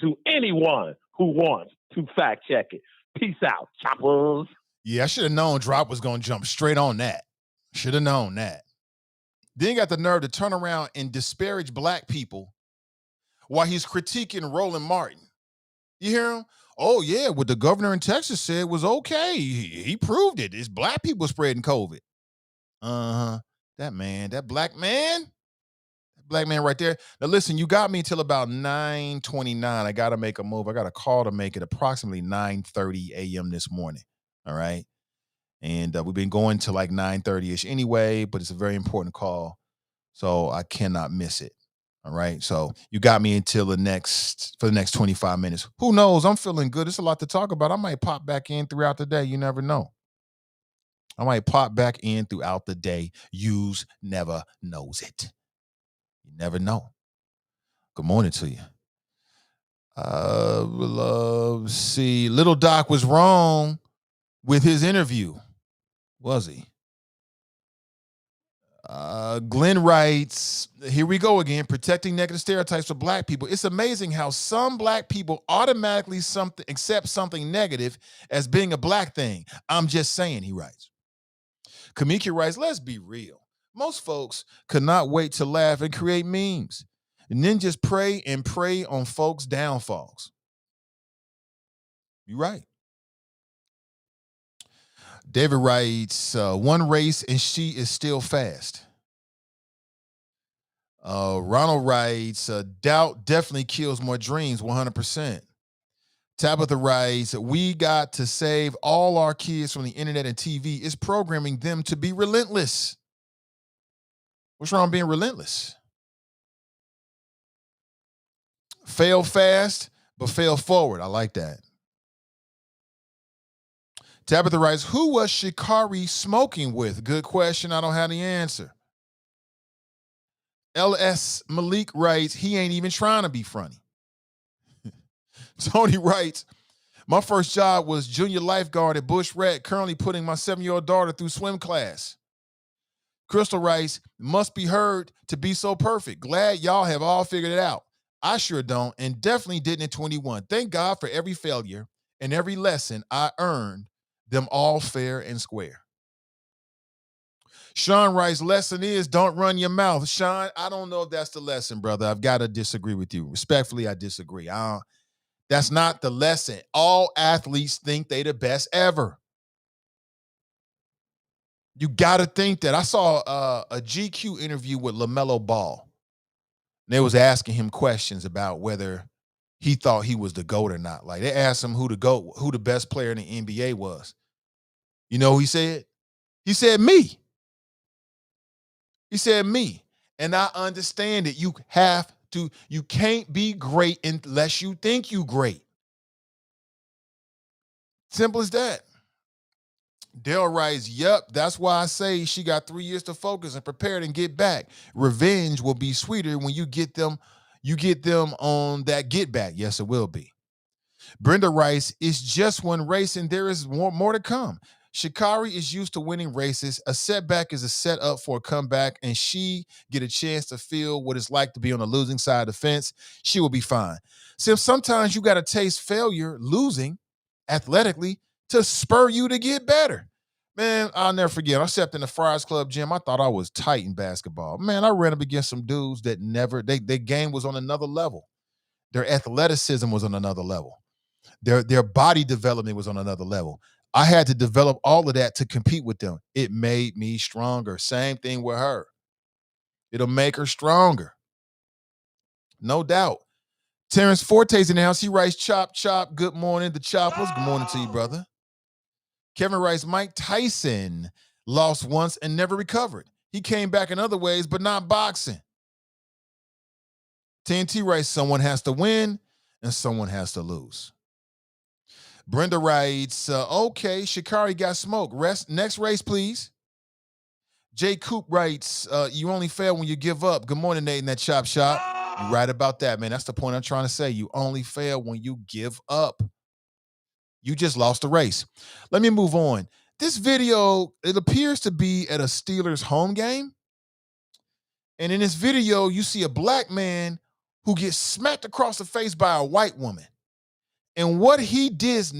to anyone who wants to fact check it. Peace out, choppers. Yeah, I should have known Drop was going to jump straight on that. Should have known that. Then got the nerve to turn around and disparage black people while he's critiquing Roland Martin. You hear him? Oh, yeah, what the governor in Texas said was okay. He proved it. It's black people spreading COVID. Uh-huh. That black man right there. Now, listen, you got me until about 9:29. I got to make a move. I got a call to make at approximately 9:30 a.m. this morning. All right. And we've been going to like 9:30-ish anyway, but it's a very important call, so I cannot miss it. All right. So you got me until for the next 25 minutes. Who knows? I'm feeling good. It's a lot to talk about. I might pop back in throughout the day. You never know. I might pop back in throughout the day. Yous never knows it. You never know. Good morning to you. Let's see. Little Doc was wrong with his interview. Was he? Glenn writes, here we go again, protecting negative stereotypes for black people. It's amazing how some black people automatically accept something negative as being a black thing. I'm just saying, he writes. Kamiki writes, let's be real. Most folks could not wait to laugh and create memes and then just pray on folks' downfalls. You're right. David writes, one race and she is still fast. Ronald writes, doubt definitely kills more dreams, 100%. Tabitha writes, we got to save all our kids from the internet and TV. It's programming them to be relentless. What's wrong with being relentless? Fail fast, but fail forward. I like that. Tabitha writes, who was Sha Carri smoking with? Good question. I don't have the answer. LS Malik writes, he ain't even trying to be funny. Tony writes, my first job was junior lifeguard at Bush Red, currently putting my 7-year-old daughter through swim class. Crystal writes, must be heard to be so perfect. Glad y'all have all figured it out. I sure don't, and definitely didn't in 21. Thank God for every failure and every lesson I earned them all fair and square. Sean writes, lesson is don't run your mouth. Sean, I don't know if that's the lesson, brother. I've got to disagree with you. Respectfully, I disagree. That's not the lesson. All athletes think they the best ever. You got to think that. I saw a GQ interview with LaMelo Ball. And they was asking him questions about whether he thought he was the GOAT or not. Like they asked him who the best player in the NBA was. You know who he said? He said me. He said me. And I understand it. You can't be great unless you think you great. Simple as that. Dale writes, yep, that's why I say she got 3 years to focus and prepare and get back. Revenge will be sweeter when you get them on that get back. Yes, it will be. Brenda writes, it's just one race and there is more to come. Sha Carri is used to winning races. A setback is a setup for a comeback, and she get a chance to feel what it's like to be on the losing side of the fence. She will be fine. So sometimes you got to taste failure, losing athletically, to spur you to get better. Man, I'll never forget. I stepped in the Friars Club gym. I thought I was tight in basketball. Man, I ran up against some dudes that their game was on another level. Their athleticism was on another level. Their body development was on another level. I had to develop all of that to compete with them. It made me stronger. Same thing with her. It'll make her stronger. No doubt. Terrence Forte's in the house. He writes, chop, chop, good morning. The Choppers. Good morning to you, brother. Kevin writes, Mike Tyson lost once and never recovered. He came back in other ways, but not boxing. TNT writes, someone has to win and someone has to lose. Brenda writes, okay, Sha Carri got smoked. Next race, please. Jay Coop writes, you only fail when you give up. Good morning, Nate, in that chop shop. You're right about that, man. That's the point I'm trying to say. You only fail when you give up. You just lost the race. Let me move on. This video, it appears to be at a Steelers home game. And in this video, you see a black man who gets smacked across the face by a white woman. And what he does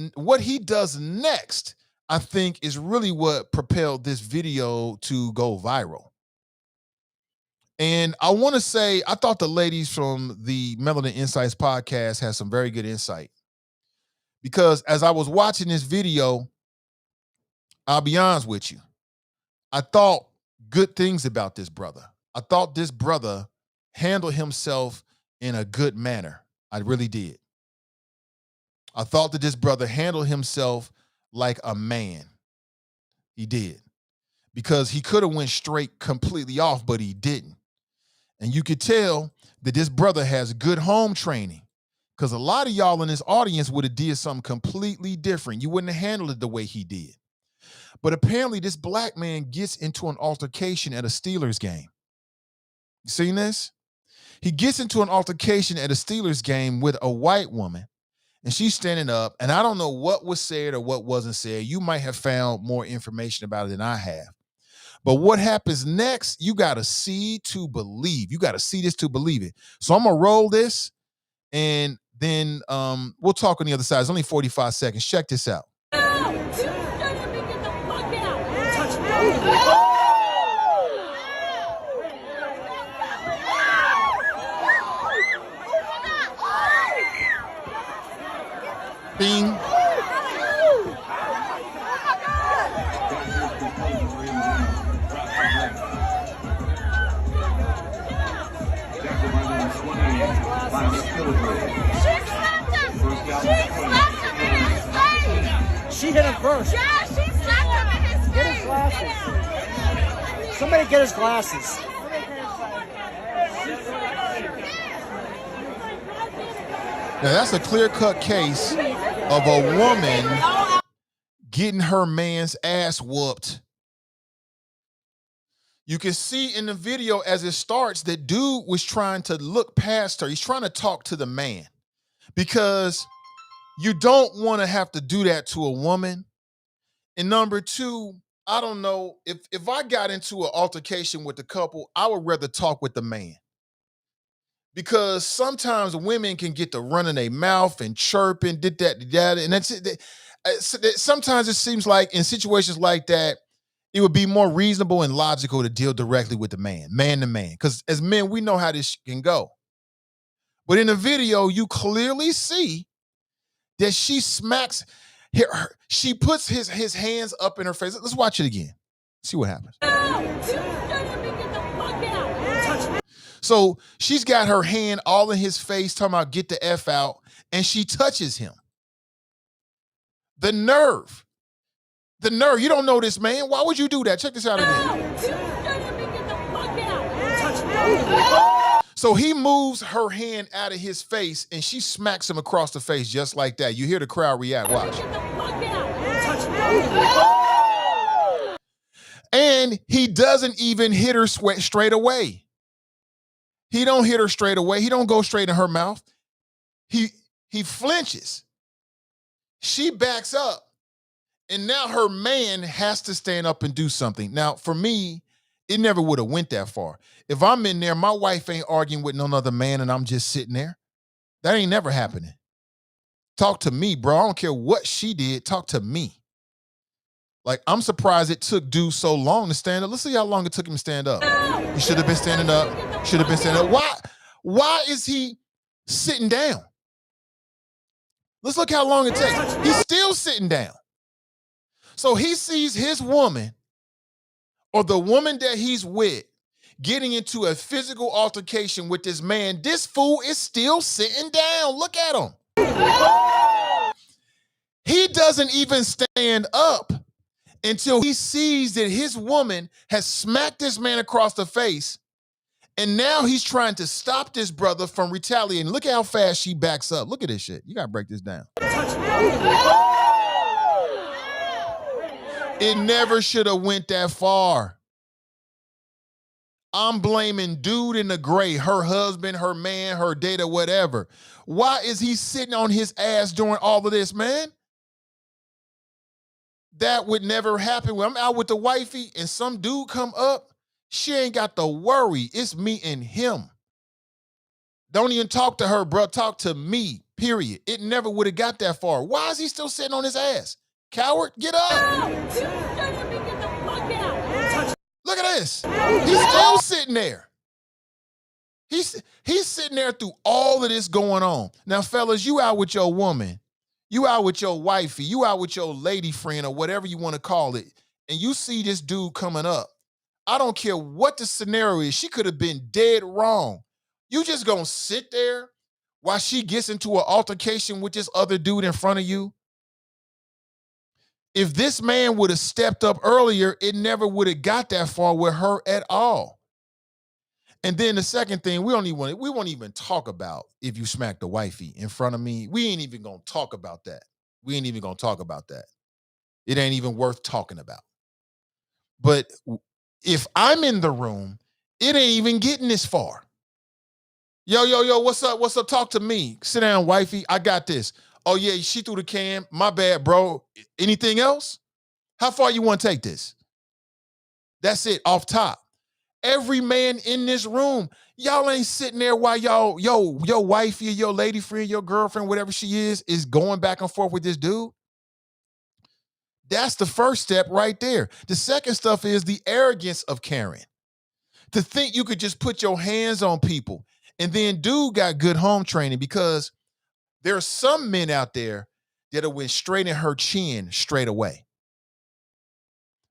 next, I think, is really what propelled this video to go viral. And I want to say, I thought the ladies from the Melanin Insights podcast had some very good insight. Because as I was watching this video, I'll be honest with you, I thought good things about this brother. I thought this brother handled himself in a good manner. I really did. I thought that this brother handled himself like a man. He did. Because he could have went straight completely off, but he didn't. And you could tell that this brother has good home training. Because a lot of y'all in this audience would have did something completely different. You wouldn't have handled it the way he did. But apparently this black man gets into an altercation at a Steelers game. You seen this? He gets into an altercation at a Steelers game with a white woman. And she's standing up, and I don't know what was said or what wasn't said. You might have found more information about it than I have. But what happens next, you got to see to believe. You got to see this to believe it. So I'm going to roll this, and then we'll talk on the other side. It's only 45 seconds. Check this out. Bing. She hit him first. Yeah, she slapped him in his face. Get his glasses. Somebody get his glasses. Now, that's a clear-cut case of a woman getting her man's ass whooped. You can see in the video as it starts that dude was trying to look past her. He's trying to talk to the man because you don't want to have to do that to a woman. And number two, I don't know, if I got into an altercation with the couple, I would rather talk with the man. Because sometimes women can get to running their mouth and chirping, and that's it. Sometimes it seems like in situations like that, it would be more reasonable and logical to deal directly with the man to man. Because as men, we know how this can go. But in the video, you clearly see that she smacks she puts his hands up in her face. Let's watch it again. See what happens. So she's got her hand all in his face, talking about get the F out, and she touches him. The nerve. You don't know this man. Why would you do that? Check this out again. So he moves her hand out of his face and she smacks him across the face just like that. You hear the crowd react. Watch. And he doesn't even hit her straight away. He don't hit her straight away. He don't go straight in her mouth. He flinches. She backs up. And now her man has to stand up and do something. Now, for me, it never would have went that far. If I'm in there, my wife ain't arguing with no other man and I'm just sitting there. That ain't never happening. Talk to me, bro. I don't care what she did. Talk to me. Like, I'm surprised it took dude so long to stand up. Let's see how long it took him to stand up. He should have been standing up. Why is he sitting down? Let's look how long it takes. He's still sitting down. So he sees his woman or the woman that he's with getting into a physical altercation with this man. This fool is still sitting down. Look at him. He doesn't even stand up until he sees that his woman has smacked this man across the face. And now he's trying to stop this brother from retaliating. Look at how fast she backs up. Look at this shit. You got to break this down. It never should have went that far. I'm blaming dude in the gray, her husband, her man, her date, or whatever. Why is he sitting on his ass doing all of this, man? That would never happen. When I'm out with the wifey and some dude come up, she ain't got to worry. It's me and him. Don't even talk to her, bro. Talk to me, period. It never would have got that far. Why is he still sitting on his ass? Coward, get up. Look at this. He's still sitting there. He's sitting there through all of this going on. Now, fellas, you out with your woman. You out with your wifey. You out with your lady friend or whatever you want to call it. And you see this dude coming up. I don't care what the scenario is. She could have been dead wrong. You just gonna sit there while she gets into an altercation with this other dude in front of you? If this man would have stepped up earlier, it never would have got that far with her at all. And then the second thing, we won't even talk about if you smack the wifey in front of me. We ain't even gonna talk about that. It ain't even worth talking about. But if I'm in the room, it ain't even getting this far. Yo, what's up? What's up? Talk to me. Sit down, wifey. I got this. Oh, yeah, she threw the can. My bad, bro. Anything else? How far you want to take this? That's it, off top. Every man in this room, y'all ain't sitting there while your wifey, your lady friend, your girlfriend, whatever she is going back and forth with this dude. That's the first step right there. The second stuff is the arrogance of Karen. To think you could just put your hands on people. And then dude got good home training, because there are some men out there that have went straight in her chin straight away.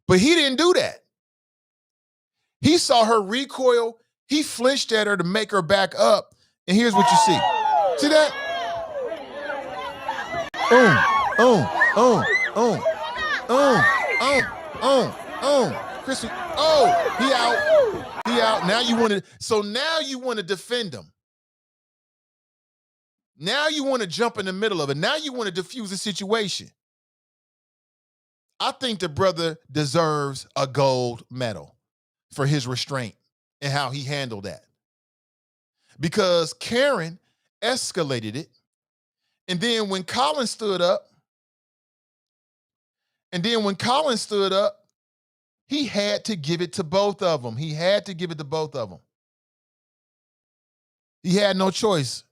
But he didn't do that. He saw her recoil. He flinched at her to make her back up. And here's what you see. See that? Chrissy, he out. Now you want to defend him. Now you want to jump in the middle of it. Now you want to diffuse the situation. I think the brother deserves a gold medal for his restraint and how he handled that. Because Karen escalated it. And then when Colin stood up, he had to give it to both of them. He had no choice.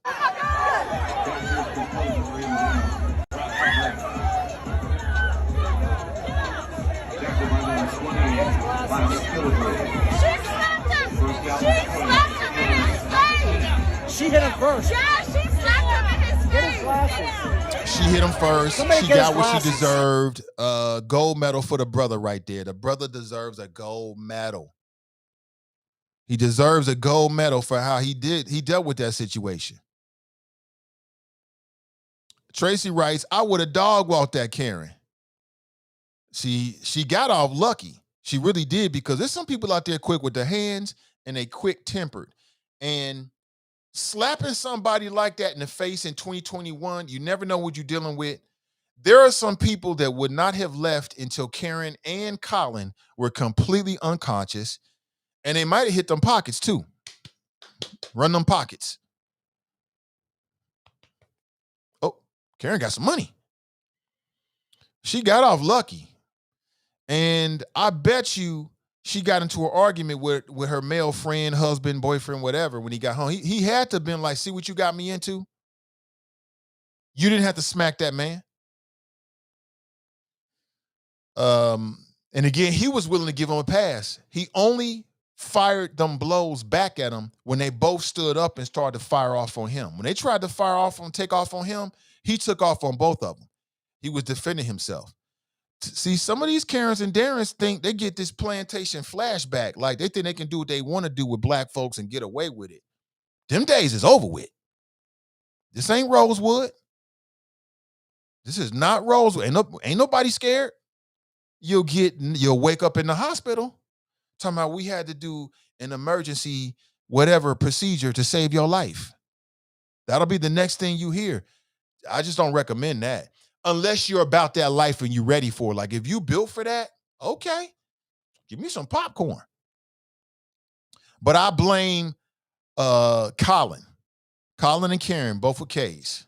She hit him first. Yeah, she slapped him in his Get his face. glasses. She hit him first. Somebody She get got his what she glasses. deserved. Gold medal for the brother right there. The brother deserves a gold medal. He deserves a gold medal for how he dealt with that situation. Tracy writes, I would have dog walked that Karen. She got off lucky. She really did, because there's some people out there quick with their hands and they quick-tempered. And slapping somebody like that in the face in 2021, you never know what you're dealing with. There are some people that would not have left until Karen and Colin were completely unconscious, and they might have hit them pockets too. Run them pockets. Oh, Karen got some money. She got off lucky. And I bet you she got into an argument with her male friend, husband, boyfriend, whatever, when he got home. He had to have been like, see what you got me into? You didn't have to smack that man. And again, he was willing to give him a pass. He only fired them blows back at him when they both stood up and started to fire off on him. When they tried to take off on him, he took off on both of them. He was defending himself. See, some of these Karens and Darrens think they get this plantation flashback. Like they think they can do what they want to do with black folks and get away with it. Them days is over with. This ain't Rosewood. This is not Rosewood. Ain't nobody scared. You'll wake up in the hospital talking about we had to do an emergency whatever procedure to save your life. That'll be the next thing you hear. I just don't recommend that. Unless you're about that life and you're ready for it. Like if you built for that, okay, give me some popcorn. But I blame Colin and Karen, both with K's.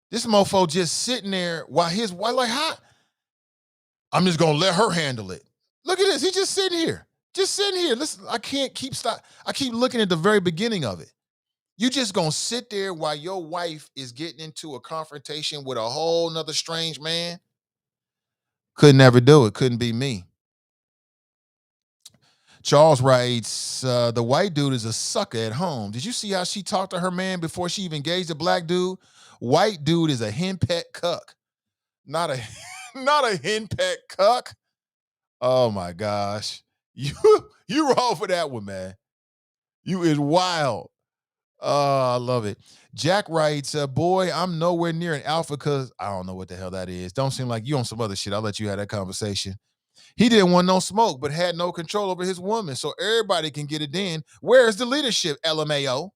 This mofo just sitting there while his wife like, how? I'm just gonna let her handle it. Look at this. He's just sitting here. Listen, I keep looking at the very beginning of it. You just gonna sit there while your wife is getting into a confrontation with a whole nother strange man? Could never do it. Couldn't be me. Charles writes, the white dude is a sucker at home. Did you see how she talked to her man before she even engaged the black dude? White dude is a henpecked cuck. Not a henpecked cuck. Oh my gosh. You roll for that one, man. You is wild. Oh, I love it. Jack writes, boy, I'm nowhere near an alpha because I don't know what the hell that is. Don't seem like you on some other shit. I'll let you have that conversation. He didn't want no smoke, but had no control over his woman, so everybody can get it in. Where's the leadership, LMAO?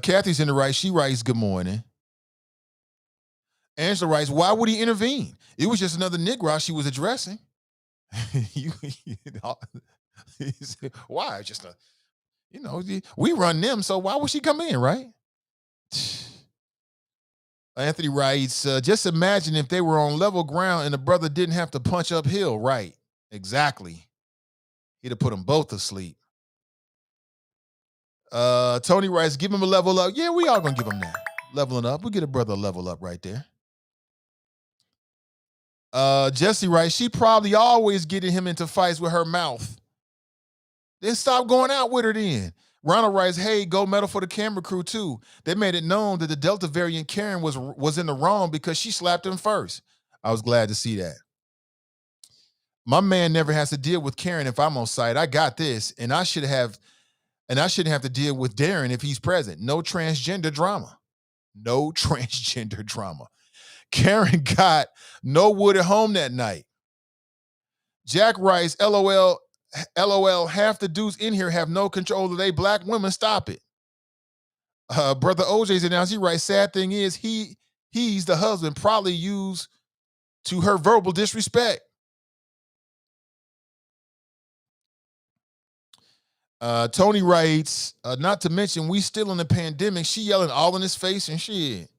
Kathy's in the right. She writes, good morning. Angela writes, why would he intervene? It was just another Negro she was addressing. Why? Just we run them, so why would she come in, right? Anthony writes, just imagine if they were on level ground and the brother didn't have to punch uphill. Right, exactly. He'd have put them both to sleep. Tony writes, give him a level up. Yeah, we all gonna give him that. Leveling up. We'll get a brother a level up right there. Jesse writes, she probably always getting him into fights with her mouth. Then stop going out with her then. Ronald writes, hey, gold medal for the camera crew too. They made it known that the Delta variant Karen was in the wrong because she slapped him first. I was glad to see that. My man never has to deal with Karen if I'm on site. I got this, and I shouldn't have to deal with Darren if he's present. No transgender drama. No transgender drama. Karen got no wood at home that night. Jack writes, LOL, LOL, half the dudes in here have no control of they black women. Stop it. Brother OJ's announced, he writes, sad thing is he's the husband probably used to her verbal disrespect. Tony writes, not to mention we still in the pandemic. She yelling all in his face and shit.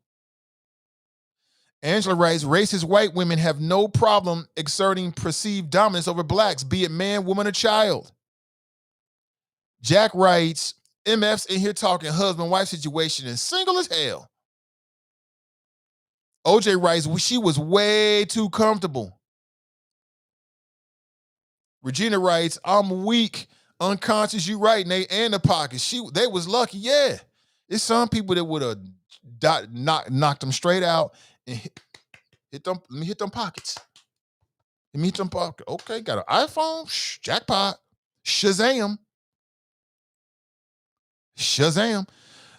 Angela writes, racist white women have no problem exerting perceived dominance over blacks, be it man, woman, or child. Jack writes, MF's in here talking husband-wife situation and single as hell. OJ writes, she was way too comfortable. Regina writes, I'm weak, unconscious, you right, Nate, and the pockets. They was lucky, yeah. It's some people that would have knocked them straight out and hit them. Let me hit them pockets. Let me hit them pockets. Okay, got an iPhone, jackpot, Shazam.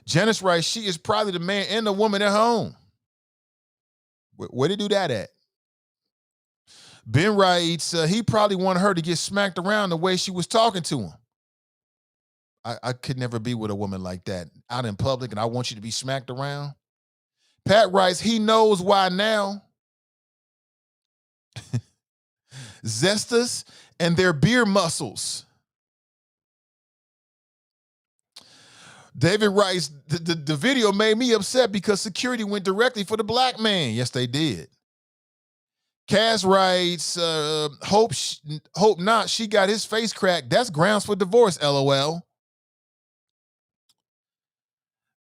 Janice writes, she is probably the man and the woman at home. Where they do that at? Ben writes, he probably wanted her to get smacked around the way she was talking to him. I could never be with a woman like that out in public, and I want you to be smacked around. Pat writes, he knows why now. Zestas and their beer muscles. David writes, the video made me upset because security went directly for the black man. Yes, they did. Cass writes, hope not. She got his face cracked. That's grounds for divorce, LOL.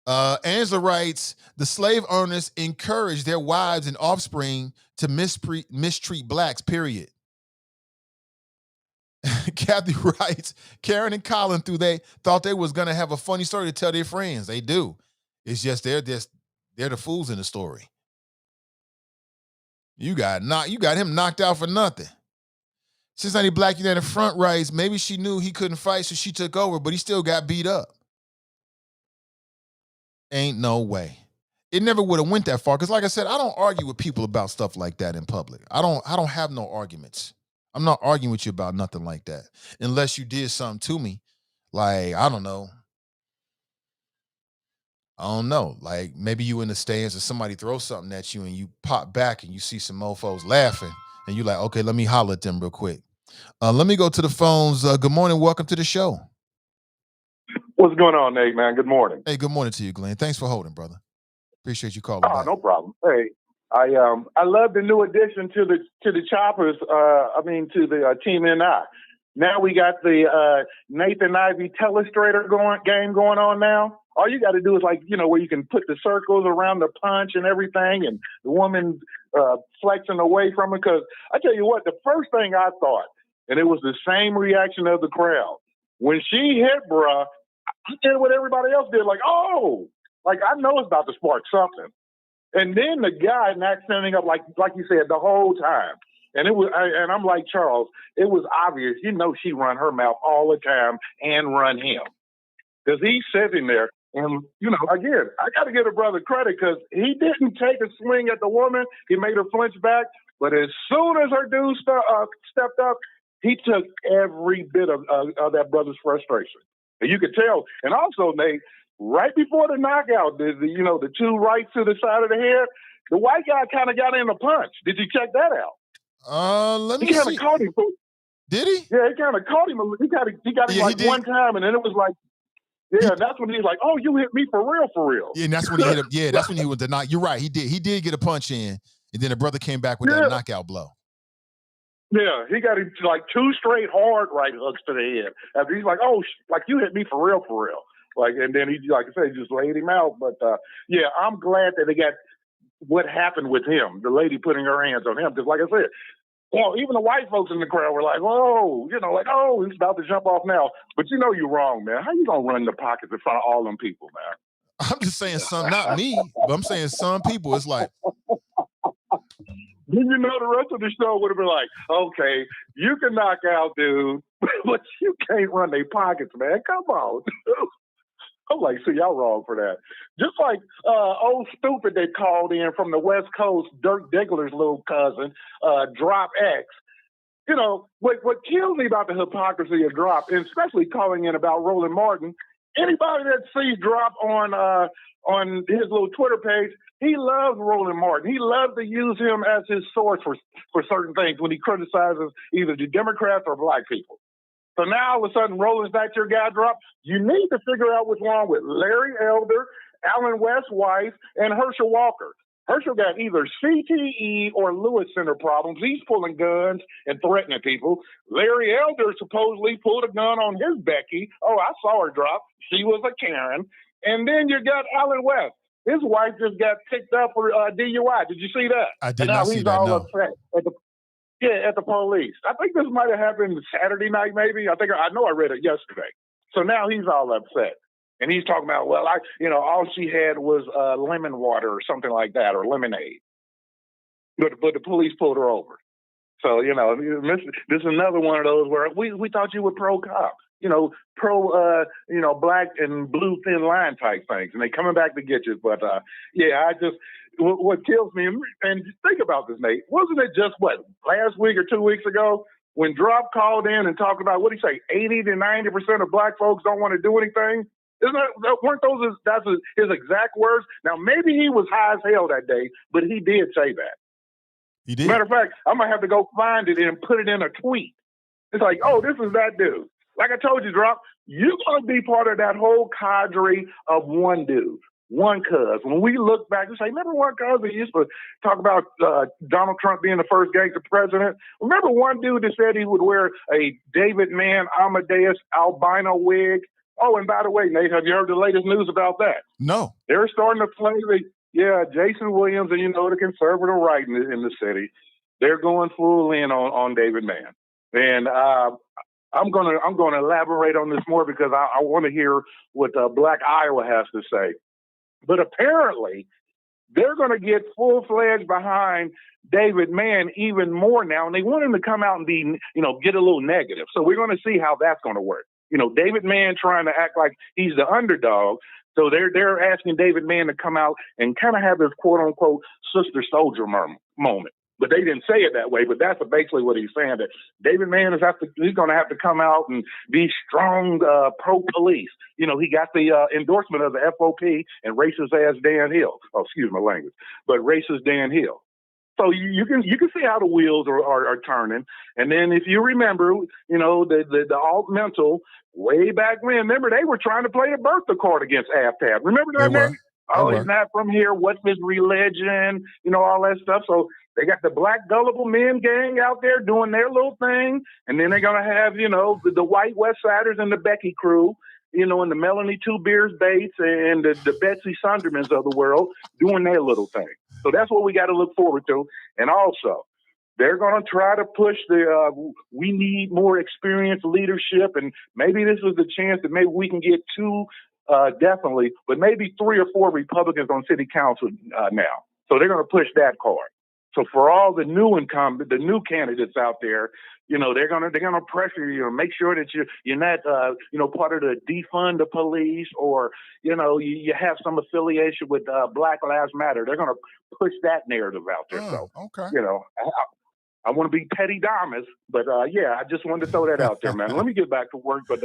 Angela writes, the slave owners encourage their wives and offspring to mistreat blacks, period. Kathy writes, Karen and Colin thought they was going to have a funny story to tell their friends. They do. It's just they're the fools in the story. You got him knocked out for nothing. Cincinnati Black United Front writes, maybe she knew he couldn't fight, so she took over, but he still got beat up. Ain't no way. It never would have went that far. Because like I said, I don't argue with people about stuff like that in public. I don't have no arguments. I'm not arguing with you about nothing like that. Unless you did something to me. Like, I don't know. Like maybe you in the stands and somebody throws something at you and you pop back and you see some mofos laughing and you like, okay, let me holler at them real quick. Let me go to the phones. Good morning. Welcome to the show. What's going on, Nate, man? Good morning. Hey, good morning to you, Glenn. Thanks for holding, brother. Appreciate you calling back. No problem. Hey, I love the new addition to the Choppers. To the Team NI. Now we got the Nathan Ivey Telestrator game going on now. All you got to do is where you can put the circles around the punch and everything, and the woman flexing away from it. Because I tell you what, the first thing I thought, and it was the same reaction of the crowd when she hit, bruh. I did what everybody else did, I know it's about to spark something. And then the guy not standing up like you said the whole time. And I'm like Charles, it was obvious, she run her mouth all the time and run him. Because he's sitting there and, again, I got to give a brother credit because he didn't take a swing at the woman. He made her flinch back. But as soon as her dude stepped up, he took every bit of that brother's frustration. And you could tell. And also, Nate, right before the knockout, the two rights to the side of the head, the white guy kind of got in a punch. Did you check that out? Let me see. He kind see. of caught him. Did he? Yeah, he kind of caught him. He got him one time, and then it was like, that's when he's like, oh, you hit me for real. Yeah, and that's when he hit him. Yeah, that's when he was the knock. You're right. He did get a punch in, and then the brother came back with that knockout blow. Yeah, he got him two straight hard right hooks to the head. After he's like, oh, you hit me for real. And then he, like I said, just laid him out. But I'm glad that they got what happened with him, the lady putting her hands on him. Because like I said, even the white folks in the crowd were like, whoa, oh, he's about to jump off now. But you're wrong, man. How you going to run the pockets in front of all them people, man? I'm just saying not me, but I'm saying some people, it's like. Then the rest of the show would have been like, okay, you can knock out, dude, but you can't run their pockets, man. Come on. I'm like, see, y'all wrong for that. Just like old stupid they called in from the West Coast, Dirk Diggler's little cousin, Drop X. You know, what kills me about the hypocrisy of Drop, and especially calling in about Roland Martin, anybody that sees Drop on his little Twitter page, he loves Roland Martin. He loves to use him as his source for certain things when he criticizes either the Democrats or black people. So now all of a sudden, Roland's not your guy, Drop. You need to figure out what's wrong with Larry Elder, Alan West's wife, and Herschel Walker. Herschel got either CTE or Lewis Center problems. He's pulling guns and threatening people. Larry Elder supposedly pulled a gun on his Becky. Oh, I saw her drop. She was a Karen. And then you got Alan West. His wife just got picked up for DUI. Did you see that? I did not see that, no. Upset at the police. I think this might have happened Saturday night, maybe. I know I read it yesterday. So now he's all upset. And he's talking about, well, all she had was lemon water or something like that, or lemonade. But the police pulled her over. So, this is another one of those where we thought you were pro-cop, pro, black and blue thin line type things. And they coming back to get you. But, what kills me, and think about this, Nate, wasn't it just, last week or 2 weeks ago when Drop called in and talked about, what did he say, 80 to 90% of black folks don't want to do anything? Weren't those his exact words? Now, maybe he was high as hell that day, but he did say that. He did. Matter of fact, I'm going to have to go find it and put it in a tweet. It's like, oh, this is that dude. Like I told you, Drop, you're going to be part of that whole cadre of one dude, one cuz. When we look back and say, remember one cuz that used to talk about Donald Trump being the first gangster president? Remember one dude that said he would wear a David Mann Amadeus albino wig? Oh, and by the way, Nate, have you heard the latest news about that? No. They're starting to play Jason Williams and, the conservative right in the city. They're going full in on David Mann. And I'm gonna elaborate on this more because I want to hear what Black Iowa has to say. But apparently, they're going to get full-fledged behind David Mann even more now, and they want him to come out and be, get a little negative. So we're going to see how that's going to work. David Mann trying to act like he's the underdog. So they're asking David Mann to come out and kind of have this quote-unquote sister soldier moment. But they didn't say it that way, but that's basically what he's saying, that David Mann he's going to have to come out and be strong pro-police. He got the endorsement of the FOP and racist ass Dan Hill. Oh, excuse my language, but racist Dan Hill. So you can see how the wheels are turning. And then if you remember, the alt mental way back when, remember they were trying to play the birthday card against AFTAB. Remember that, man? Oh, he's not from here. What's his religion? All that stuff. So they got the Black Gullible Men gang out there doing their little thing. And then they're going to have, the white West Siders and the Becky crew, and the Melanie Two Beers Bates and the Betsy Sundermans of the world doing their little thing. So that's what we got to look forward to. And also, they're going to try to push we need more experienced leadership. And maybe this is the chance that maybe we can get two, definitely, but maybe 3 or 4 Republicans on city council now. So they're going to push that card. So for all the the new candidates out there, they're gonna pressure you, make sure that you're not part of the defund the police, or you have some affiliation with Black Lives Matter. They're gonna push that narrative out there. So okay. I want to be Petty Damas, but I just wanted to throw that out there, man. Let me get back to work, but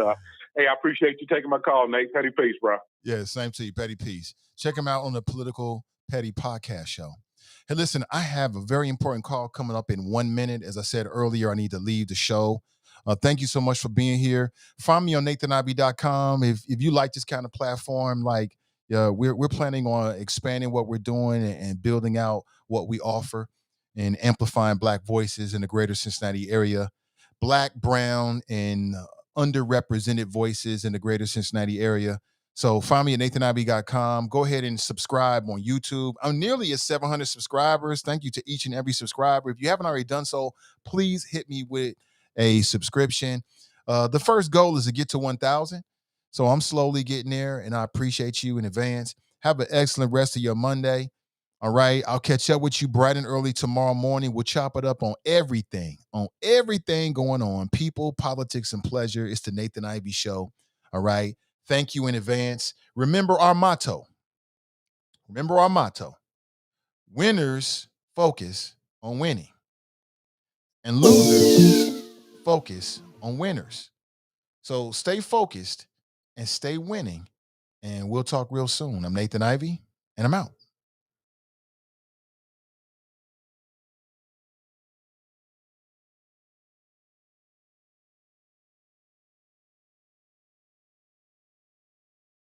hey, I appreciate you taking my call, Nate. Petty peace, bro. Yeah, same to you, Petty peace. Check him out on the Political Petty podcast show. Hey, listen, I have a very important call coming up in 1 minute. As I said earlier, I need to leave the show. Thank you so much for being here. Find me on NathanIvey.com. If you like this kind of platform, we're planning on expanding what we're doing and building out what we offer and amplifying Black voices in the greater Cincinnati area. Black, brown, and underrepresented voices in the greater Cincinnati area. So find me at NathanIvey.com. Go ahead and subscribe on YouTube. I'm nearly at 700 subscribers. Thank you to each and every subscriber. If you haven't already done so, please hit me with a subscription. The first goal is to get to 1,000. So I'm slowly getting there, and I appreciate you in advance. Have an excellent rest of your Monday. All right. I'll catch up with you bright and early tomorrow morning. We'll chop it up on everything going on. People, politics, and pleasure. It's the Nathan Ivey Show. All right. Thank you in advance. Remember our motto. Winners focus on winning, and losers focus on winners. So stay focused and stay winning. And we'll talk real soon. I'm Nathan Ivey, and I'm out.